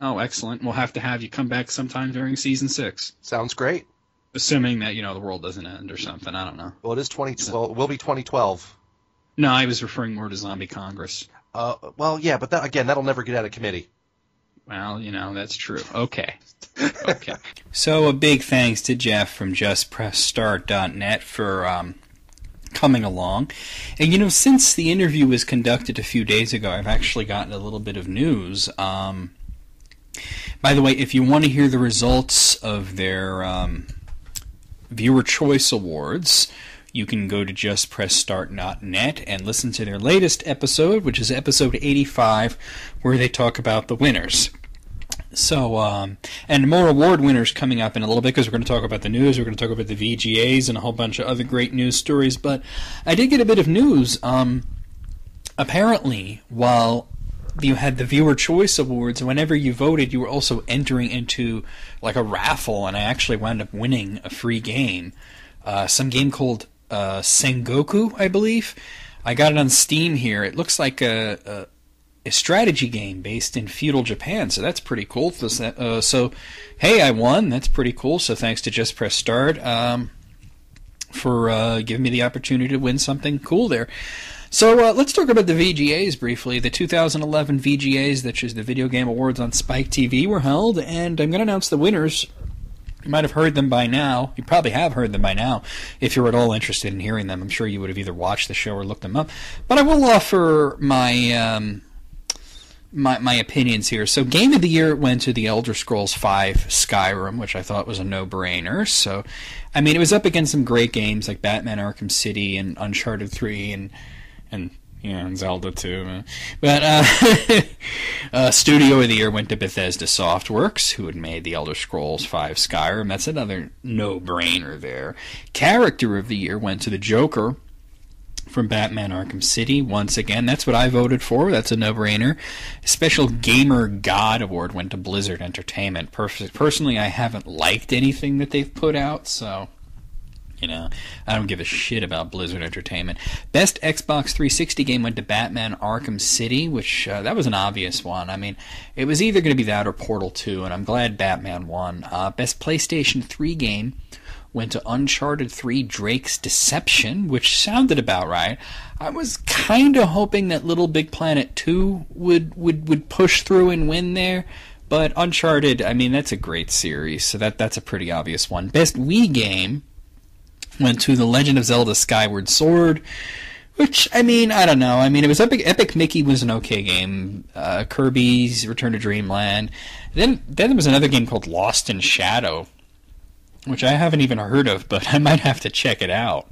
Oh, excellent. We'll have to have you come back sometime during Season 6. Sounds great. Assuming that, the world doesn't end or something. I don't know. Well, it is 2012. It will be 2012. No, I was referring more to Zombie Congress. Well, yeah, but that'll never get out of committee. Well, that's true. Okay. So a big thanks to Jeff from JustPressStart.net for coming along. And, since the interview was conducted a few days ago, I've actually gotten a little bit of news. By the way, if you want to hear the results of their Viewer Choice Awards, you can go to justpressstart.net and listen to their latest episode, which is episode 85, where they talk about the winners. So, and more award winners coming up in a little bit, because we're going to talk about the news, we're going to talk about the VGAs and a whole bunch of other great news stories. But I did get a bit of news. Apparently, while you had the Viewer Choice Awards, whenever you voted, you were also entering into like a raffle, and I actually wound up winning a free game. Some game called Sengoku, I believe. I got it on Steam here. It looks like a strategy game based in feudal Japan, so that's pretty cool. So, hey, I won. That's pretty cool. So thanks to Just Press Start for giving me the opportunity to win something cool there. So let's talk about the VGAs briefly. The 2011 VGAs, which is the Video Game Awards on Spike TV, were held, and I'm going to announce the winners. You might have heard them by now. You probably have heard them by now if you're at all interested in hearing them. I'm sure you would have either watched the show or looked them up. But I will offer my my opinions here. So Game of the Year went to The Elder Scrolls V Skyrim, which I thought was a no-brainer. So, I mean, it was up against some great games like Batman Arkham City and Uncharted 3 and Zelda 2. But Studio of the Year went to Bethesda Softworks, who had made The Elder Scrolls V Skyrim. That's another no-brainer there. Character of the Year went to the Joker from Batman Arkham City. Once again, that's what I voted for. That's a no-brainer. Special Gamer God Award went to Blizzard Entertainment. Personally, I haven't liked anything that they've put out, so I don't give a shit about Blizzard Entertainment. Best Xbox 360 game went to Batman Arkham City, which that was an obvious one. I mean, it was either going to be that or Portal 2, and I'm glad Batman won. Best PlayStation 3 game went to Uncharted 3 Drake's Deception, which sounded about right. I was kind of hoping that Little Big Planet 2 would push through and win there, but Uncharted, I mean, that's a great series, so that's a pretty obvious one. Best Wii game went to The Legend of Zelda Skyward Sword, which, I mean, I don't know. I mean, it was Epic Mickey was an okay game. Kirby's Return to Dreamland. Then there was another game called Lost in Shadow, which I haven't even heard of, but I might have to check it out,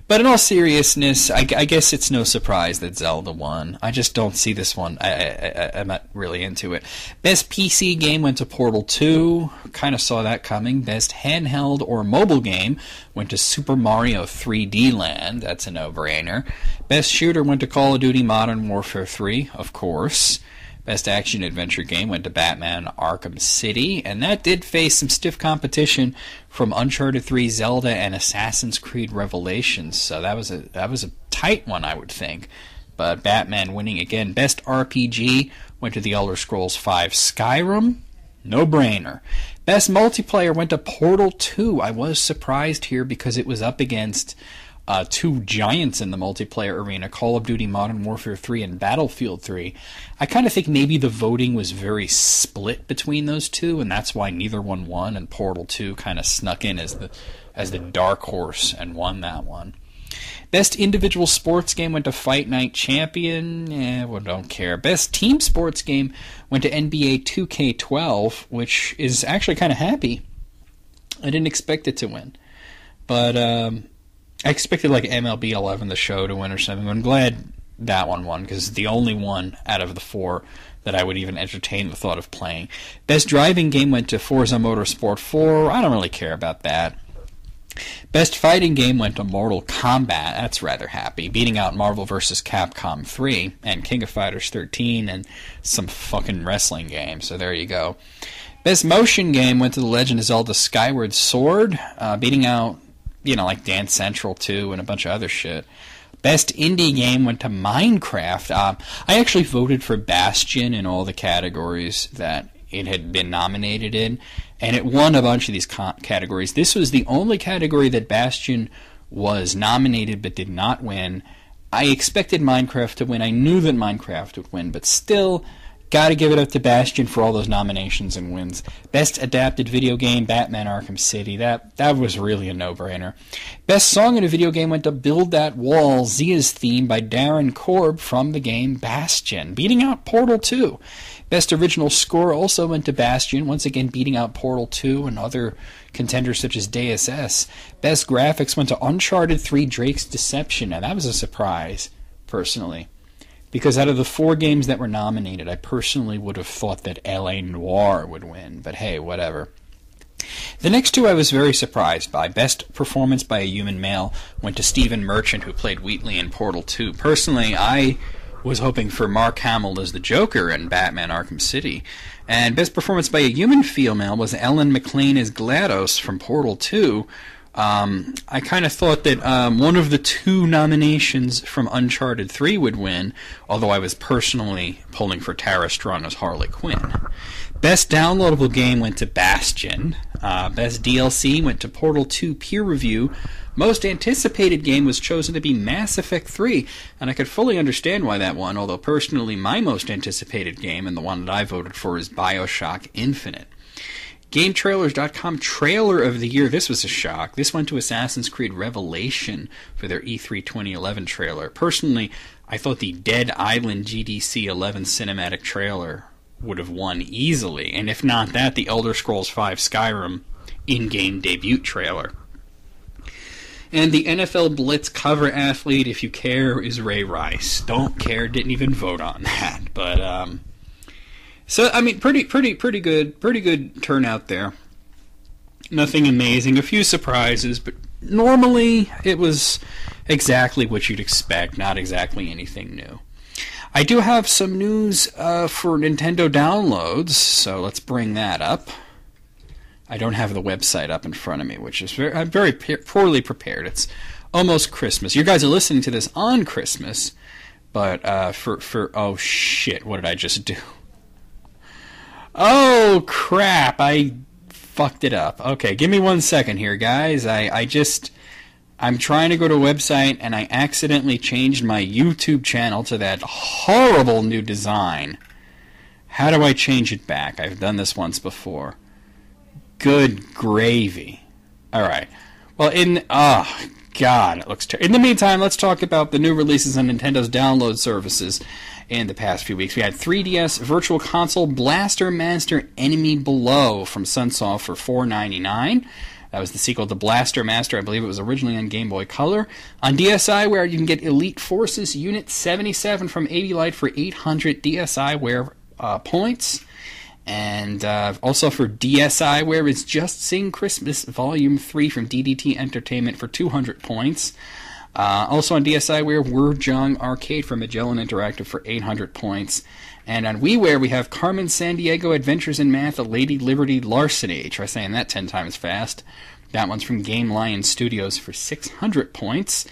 But in all seriousness, I guess it's no surprise that Zelda won. I just don't see this one. I'm not really into it. Best PC game went to Portal 2. Kind of saw that coming. Best handheld or mobile game went to Super Mario 3D Land. That's a no-brainer. Best shooter went to Call of Duty Modern Warfare 3, of course. Best action-adventure game went to Batman Arkham City, and that did face some stiff competition from Uncharted 3, Zelda, and Assassin's Creed Revelations. So that was a tight one, I would think. But Batman winning again. Best RPG went to The Elder Scrolls V Skyrim. No-brainer. Best multiplayer went to Portal 2. I was surprised here because it was up against two giants in the multiplayer arena, Call of Duty Modern Warfare 3 and Battlefield 3. I kind of think maybe the voting was very split between those two, and that's why neither one won, and Portal 2 kind of snuck in as the dark horse and won that one. Best individual sports game went to Fight Night Champion. Don't care. Best team sports game went to NBA 2K12, which is actually kind of happy. I didn't expect it to win. But I expected like MLB 11 The Show to win or something. I'm glad that one won, because it's the only one out of the four that I would even entertain the thought of playing. Best driving game went to Forza Motorsport 4. I don't really care about that. Best fighting game went to Mortal Kombat. That's rather happy, beating out Marvel vs. Capcom 3 and King of Fighters 13 and some fucking wrestling game. So there you go. Best motion game went to The Legend of Zelda Skyward Sword, beating out like Dance Central 2 and a bunch of other shit. Best indie game went to Minecraft. I actually voted for Bastion in all the categories that it had been nominated in, and it won a bunch of these categories. This was the only category that Bastion was nominated but did not win. I expected Minecraft to win. I knew that Minecraft would win, but still, Gotta give it up to Bastion for all those nominations and wins. Best Adapted Video Game, Batman Arkham City. That was really a no-brainer. Best Song in a Video Game went to Build That Wall, Zia's Theme by Darren Korb from the game Bastion, beating out Portal 2. Best Original Score also went to Bastion, once again beating out Portal 2 and other contenders such as Deus Ex. Best Graphics went to Uncharted 3 Drake's Deception. Now that was a surprise, personally. Because out of the 4 games that were nominated, I personally would have thought that L.A. Noire would win. But hey, whatever. The next 2 I was very surprised by. Best Performance by a Human Male went to Stephen Merchant, who played Wheatley in Portal 2. Personally, I was hoping for Mark Hamill as the Joker in Batman Arkham City. And Best Performance by a Human Female was Ellen McLean as GLaDOS from Portal 2. I kind of thought that one of the 2 nominations from Uncharted 3 would win, although I was personally pulling for Tara Strong as Harley Quinn. Best Downloadable Game went to Bastion. Best DLC went to Portal 2 Peer Review. Most Anticipated Game was chosen to be Mass Effect 3, and I could fully understand why that won, although personally my most anticipated game, and the one that I voted for, is BioShock Infinite. GameTrailers.com Trailer of the Year. This was a shock. This went to Assassin's Creed Revelation for their E3 2011 trailer. Personally, I thought the Dead Island GDC 11 cinematic trailer would have won easily, and if not that, the Elder Scrolls V Skyrim in-game debut trailer. And the NFL Blitz cover athlete, if you care, is Ray Rice. Don't care, didn't even vote on that, but so, I mean, pretty good turnout there. Nothing amazing, a few surprises, but normally it was exactly what you'd expect, not exactly anything new. I do have some news for Nintendo downloads, so let's bring that up. I don't have the website up in front of me, which is I'm very poorly prepared. It's almost Christmas. You guys are listening to this on Christmas, but oh shit, what did I just do? Oh, crap, I fucked it up. Okay, give me 1 second here, guys. I'm trying to go to a website, and I accidentally changed my YouTube channel to that horrible new design. How do I change it back? I've done this once before. Good gravy. Alright. Well, oh, God, it looks terrible. In the meantime, let's talk about the new releases on Nintendo's download services in the past few weeks. We had 3DS Virtual Console Blaster Master Enemy Below from Sunsoft for $4.99. That was the sequel to Blaster Master. I believe it was originally on Game Boy Color. On DSiWare, you can get Elite Forces Unit 77 from AV Light for 800 DSiWare points. And also for DSiWare, it's Just Sing Christmas Volume 3 from DDT Entertainment for 200 points. Also on DSiWare, Wurjong Arcade from Magellan Interactive for 800 points. And on WiiWare, we have Carmen Sandiego Adventures in Math, A Lady Liberty Larceny. Try saying that 10 times fast. That one's from Game Lion Studios for 600 points.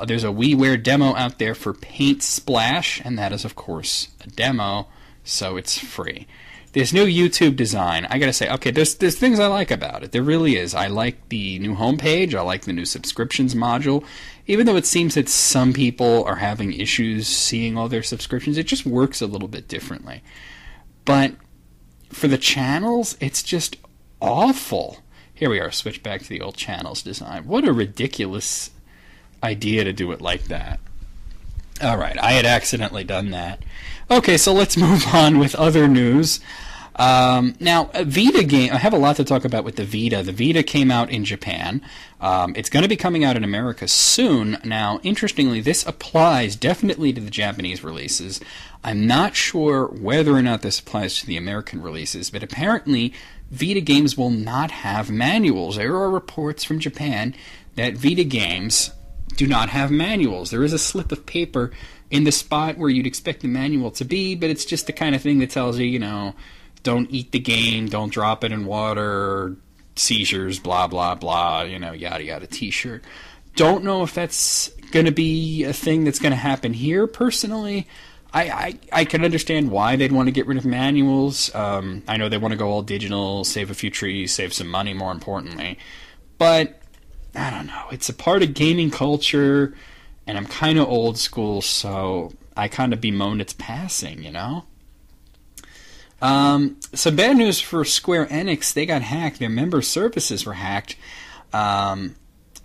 There's a WiiWare demo out there for Paint Splash, and that is, of course, a demo, so it's free. This new YouTube design, I gotta say, okay, there's things I like about it. There really is. I like the new homepage. I like the new subscriptions module. Even though it seems that some people are having issues seeing all their subscriptions, it just works a little bit differently. But for the channels, it's just awful. Here we are, switch back to the old channels design. What a ridiculous idea to do it like that. Alright, I had accidentally done that. Okay, so let's move on with other news. Now, a Vita game, I have a lot to talk about with the Vita. The Vita came out in Japan. It's going to be coming out in America soon. Now, interestingly, this applies definitely to the Japanese releases. I'm not sure whether or not this applies to the American releases, but apparently Vita games will not have manuals. There are reports from Japan that Vita games do not have manuals. There is a slip of paper in the spot where you'd expect the manual to be, but it's just the kind of thing that tells you, don't eat the game, don't drop it in water, seizures, blah, blah, blah, yada, yada, t-shirt. Don't know if that's going to be a thing that's going to happen here, personally. I can understand why they'd want to get rid of manuals. I know they want to go all digital, save a few trees, save some money, more importantly. But I don't know. It's a part of gaming culture, and I'm kind of old school, so I kind of bemoan its passing, Some bad news for Square Enix. They got hacked. Their member services were hacked.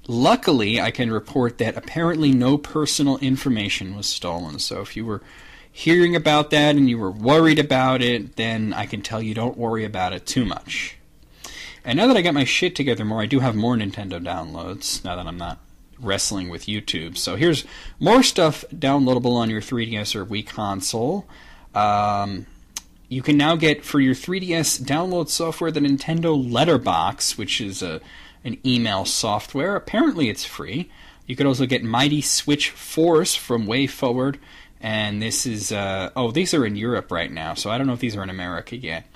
Luckily, I can report that apparently no personal information was stolen. So if you were hearing about that and you were worried about it, then I can tell you don't worry about it too much. And now that I got my shit together more, I do have more Nintendo downloads, now that I'm not wrestling with YouTube. So here's more stuff downloadable on your 3DS or Wii console. You can now get, for your 3DS download software, the Nintendo Letterbox, which is an email software. Apparently it's free. You could also get Mighty Switch Force from WayForward. And this is, these are in Europe right now, so I don't know if these are in America yet.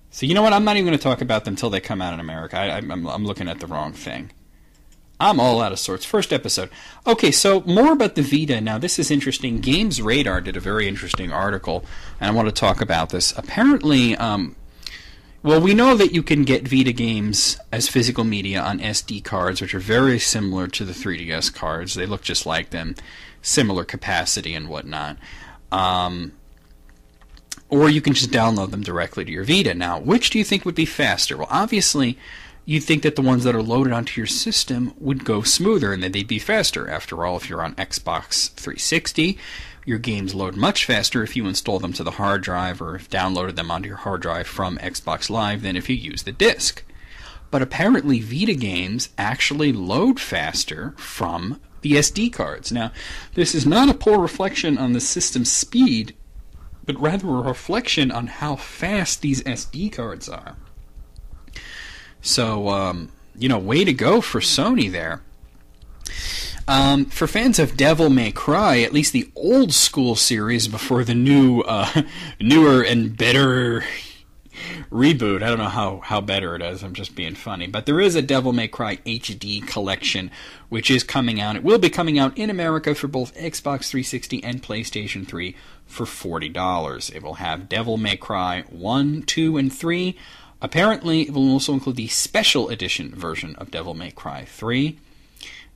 So you know what? I'm not even going to talk about them until they come out in America. I'm looking at the wrong thing. I'm all out of sorts. First episode. Okay, so more about the Vita. Now, this is interesting. Games Radar did a very interesting article, and I want to talk about this. Apparently, we know that you can get Vita games as physical media on SD cards, which are very similar to the 3DS cards. They look just like them, similar capacity and whatnot. Or you can just download them directly to your Vita. Now, which do you think would be faster? Well, obviously, you'd think that the ones that are loaded onto your system would go smoother and that they'd be faster. After all, if you're on Xbox 360, your games load much faster if you install them to the hard drive or if downloaded them onto your hard drive from Xbox Live than if you use the disc. But apparently, Vita games actually load faster from the SD cards. Now, this is not a poor reflection on the system's speed, but rather a reflection on how fast these SD cards are. So, way to go for Sony there. For fans of Devil May Cry, at least the old school series before the newer and better reboot. I don't know how better it is. I'm just being funny. But there is a Devil May Cry HD collection, which is coming out. It will be coming out in America for both Xbox 360 and PlayStation 3 for $40. It will have Devil May Cry 1, 2, and 3. Apparently, it will also include the special edition version of Devil May Cry 3.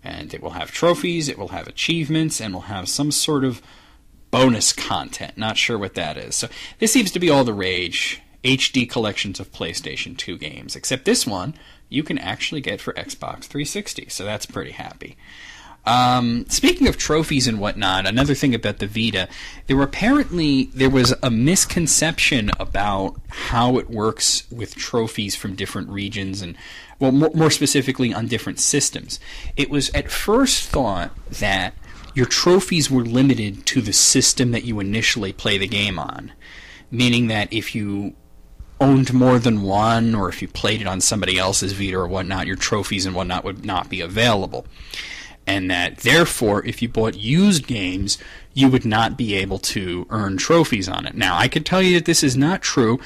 And it will have trophies, it will have achievements, and will have some sort of bonus content. Not sure what that is. So this seems to be all the rage. HD collections of PlayStation 2 games. Except this one, you can actually get for Xbox 360. So that's pretty happy. Speaking of trophies and whatnot, another thing about the Vita, there was a misconception about how it works with trophies from different regions and, well, more specifically on different systems. It was at first thought that your trophies were limited to the system that you initially play the game on, meaning that if you owned more than one or if you played it on somebody else's Vita or whatnot, your trophies and whatnot would not be available. And that, therefore, if you bought used games, you would not be able to earn trophies on it. Now, I can tell you that this is not true.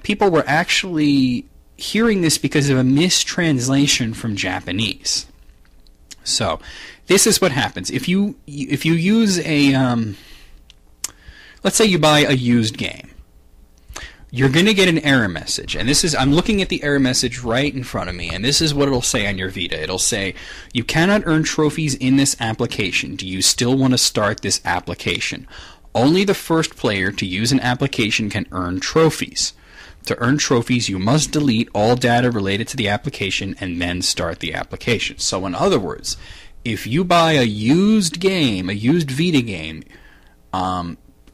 People were actually hearing this because of a mistranslation from Japanese. So, this is what happens. If you use a... let's say you buy a used game. You're going to get an error message, and I'm looking at the error message right in front of me, and this is what it'll say on your Vita. It'll say, you cannot earn trophies in this application. Do you still want to start this application? Only the first player to use an application can earn trophies. To earn trophies, you must delete all data related to the application and then start the application. So in other words, if you buy a used game, a used Vita game,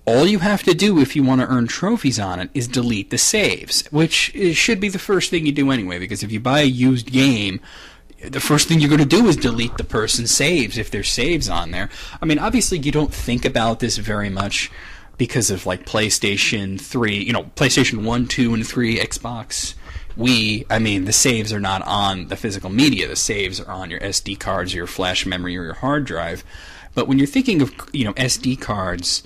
all you have to do if you want to earn trophies on it is delete the saves, which should be the first thing you do anyway, because if you buy a used game, the first thing you're going to do is delete the person's saves if there's saves on there. I mean, obviously you don't think about this very much because of like PlayStation 3, PlayStation 1, 2, and 3, Xbox, Wii. I mean, the saves are not on the physical media. The saves are on your SD cards or your flash memory or your hard drive. But when you're thinking of, SD cards...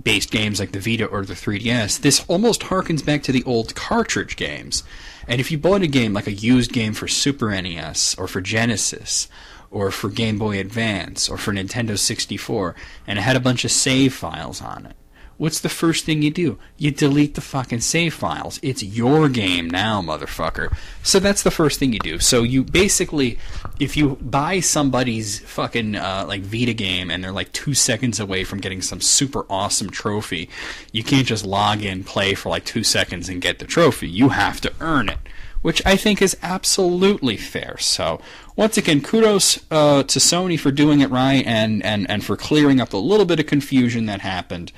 based games like the Vita or the 3DS, this almost harkens back to the old cartridge games. And if you bought a game like a used game for Super NES or for Genesis or for Game Boy Advance or for Nintendo 64 and it had a bunch of save files on it, what's the first thing you do? You delete the fucking save files. It's your game now, motherfucker. So that's the first thing you do. So you basically, if you buy somebody's fucking like Vita game and they're like 2 seconds away from getting some super awesome trophy, you can't just log in, play for like 2 seconds and get the trophy. You have to earn it, which I think is absolutely fair. So, once again, kudos to Sony for doing it right and for clearing up a little bit of confusion that happened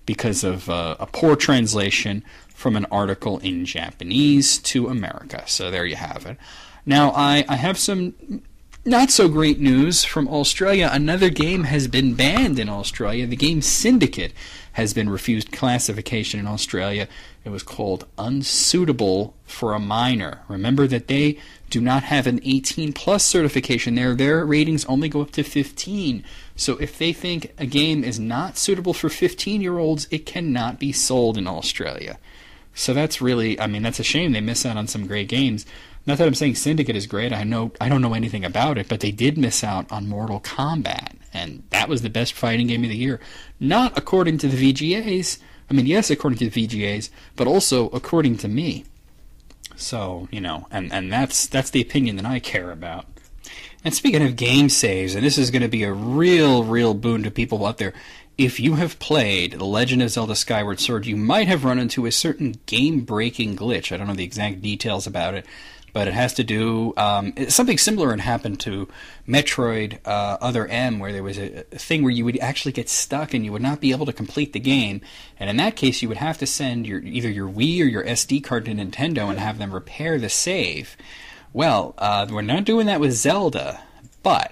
because of a poor translation from an article in Japanese to America. So there you have it. Now, I have some not so great news from Australia. Another game has been banned in Australia. The game Syndicate has been refused classification in Australia. It was called unsuitable for a minor. Remember that they do not have an 18 plus certification there. Their ratings only go up to 15. So if they think a game is not suitable for 15-year-olds, it cannot be sold in Australia. So that's really, I mean, that's a shame. They miss out on some great games. Not that I'm saying Syndicate is great. I don't know anything about it, but they did miss out on Mortal Kombat, and that was the best fighting game of the year. Not according to the VGAs. I mean, yes, according to the VGAs, but also according to me. So, you know, and that's the opinion that I care about. And speaking of game saves, and this is going to be a real boon to people out there, if you have played The Legend of Zelda Skyward Sword, you might have run into a certain game-breaking glitch. I don't know the exact details about it, but it has to do, something similar had happened to Metroid Other M, where there was a thing where you would actually get stuck and you would not be able to complete the game. And in that case, you would have to send either your Wii or your SD card to Nintendo and have them repair the save. Well, we're not doing that with Zelda, but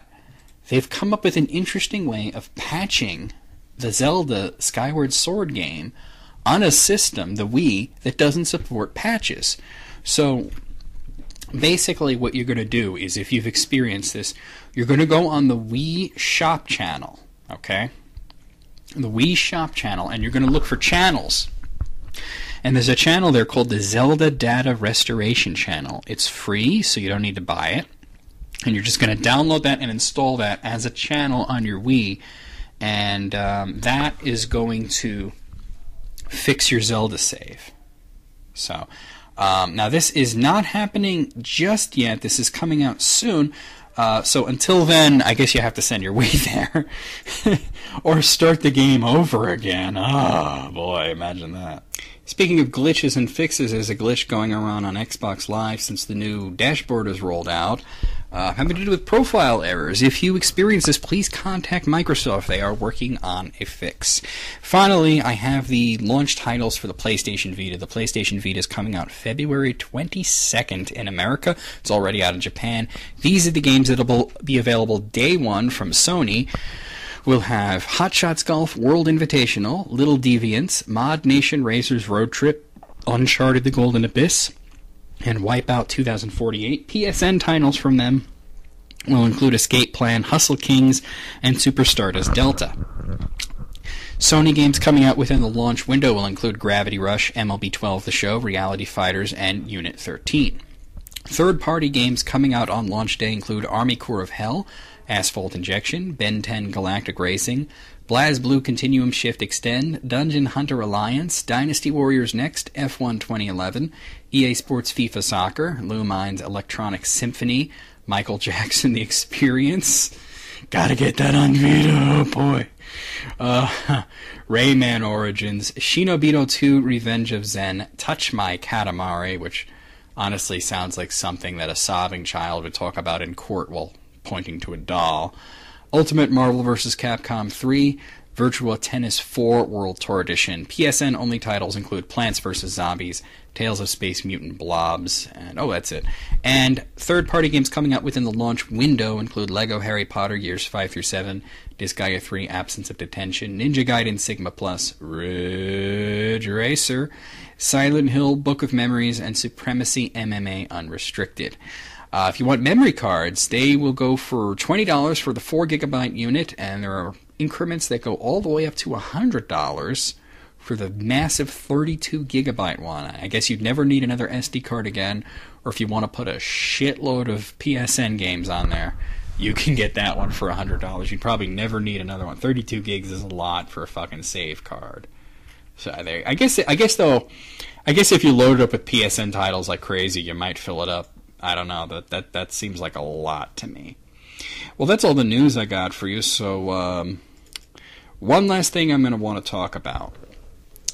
they've come up with an interesting way of patching the Zelda Skyward Sword game on a system, the Wii, that doesn't support patches. So basically what you're going to do is, if you've experienced this, you're going to go on the Wii Shop channel, okay? The Wii Shop channel, and you're going to look for channels. And there's a channel there called the Zelda Data Restoration Channel. It's free, so you don't need to buy it. And you're just going to download that and install that as a channel on your Wii. And that is going to fix your Zelda save. So, now this is not happening just yet. This is coming out soon. So until then, I guess you have to send your Wii there. Or start the game over again. Oh, boy, imagine that. Speaking of glitches and fixes, there's a glitch going around on Xbox Live since the new dashboard is rolled out. Having to do with profile errors. If you experience this, please contact Microsoft. They are working on a fix. Finally, I have the launch titles for the PlayStation Vita. The PlayStation Vita is coming out February 22nd in America. It's already out in Japan. These are the games that will be available day one from Sony. We'll have Hot Shots Golf World Invitational, Little Deviants, Mod Nation Racers Road Trip, Uncharted The Golden Abyss, and Wipeout 2048. PSN titles from them will include Escape Plan, Hustle Kings, and Super Stardust Delta. Sony games coming out within the launch window will include Gravity Rush, MLB 12 The Show, Reality Fighters, and Unit 13. Third-party games coming out on launch day include Army Corps of Hell, Asphalt Injection, Ben 10 Galactic Racing, BlazBlue Continuum Shift Extend, Dungeon Hunter Alliance, Dynasty Warriors Next, F1 2011, EA Sports FIFA Soccer, Lumines Electronic Symphony, Michael Jackson The Experience. Gotta get that on Vita, oh boy. Rayman Origins, Shinobito 2 Revenge of Zen, Touch My Katamari, which honestly sounds like something that a sobbing child would talk about in court while pointing to a doll. Ultimate Marvel vs. Capcom 3, Virtua Tennis 4 World Tour Edition. PSN only titles include Plants vs. Zombies, Tales of Space Mutant Blobs, and that's it. And third-party games coming out within the launch window include Lego Harry Potter Years 5 through 7, Disgaea 3 Absence of Detention, Ninja Gaiden Sigma Plus, Ridge Racer, Silent Hill Book of Memories, and Supremacy MMA Unrestricted. If you want memory cards, they will go for $20 for the 4GB unit, and there are increments that go all the way up to $100 for the massive 32GB one. I guess you'd never need another SD card again, or if you want to put a shitload of PSN games on there, you can get that one for $100. You'd probably never need another one. 32 gigs is a lot for a fucking save card. So I guess if you load it up with PSN titles like crazy, you might fill it up. I don't know. That seems like a lot to me. Well, that's all the news I got for you. So one last thing I'm going to want to talk about.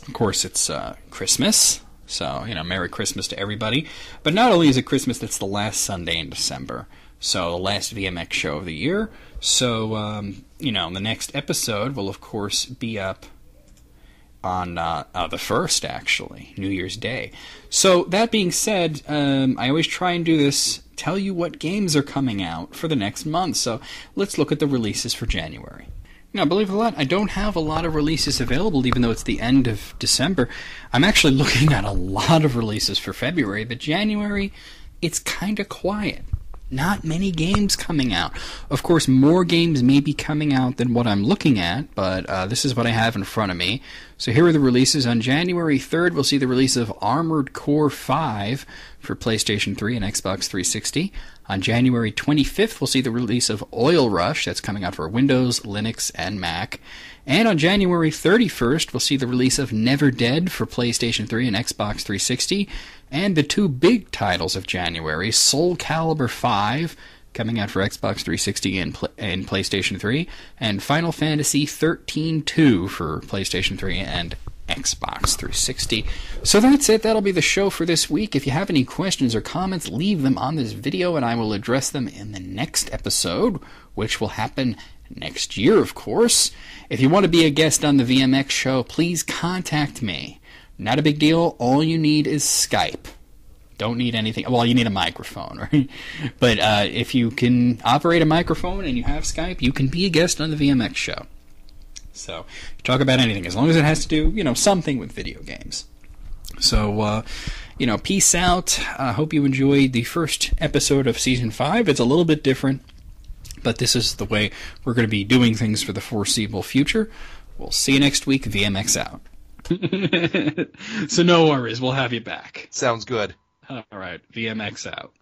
Of course, it's Christmas. So, Merry Christmas to everybody. But not only is it Christmas, it's the last Sunday in December. So, the last VMX show of the year. So, the next episode will, of course, be up on the 1st, actually, New Year's Day. So, that being said, I always try and do this, tell you what games are coming out for the next month. So, let's look at the releases for January. Now, believe it or not, I don't have a lot of releases available, even though it's the end of December. I'm actually looking at a lot of releases for February, but January, it's kind of quiet. Not many games coming out. Of course, more games may be coming out than what I'm looking at, but this is what I have in front of me. So here are the releases. On January 3rd, we'll see the release of Armored Core 5 for PlayStation 3 and Xbox 360. On January 25th, we'll see the release of Oil Rush. That's coming out for Windows, Linux, and Mac. And on January 31st, we'll see the release of Never Dead for PlayStation 3 and Xbox 360. And the two big titles of January, Soul Calibur 5, coming out for Xbox 360 and PlayStation 3, and Final Fantasy 13-2 for PlayStation 3 and Xbox 360. So that's it. That'll be the show for this week. If you have any questions or comments, leave them on this video, and I will address them in the next episode, which will happen next year, of course. If you want to be a guest on the VMX show, please contact me. Not a big deal. All you need is Skype. Don't need anything. Well, you need a microphone, right? But if you can operate a microphone and you have Skype, you can be a guest on the VMX show. So, talk about anything, as long as it has to do, something with video games. So, peace out. I hope you enjoyed the first episode of Season 5. It's a little bit different, but this is the way we're going to be doing things for the foreseeable future. We'll see you next week. VMX out. So no worries, we'll have you back. Sounds good. All right, VMX out.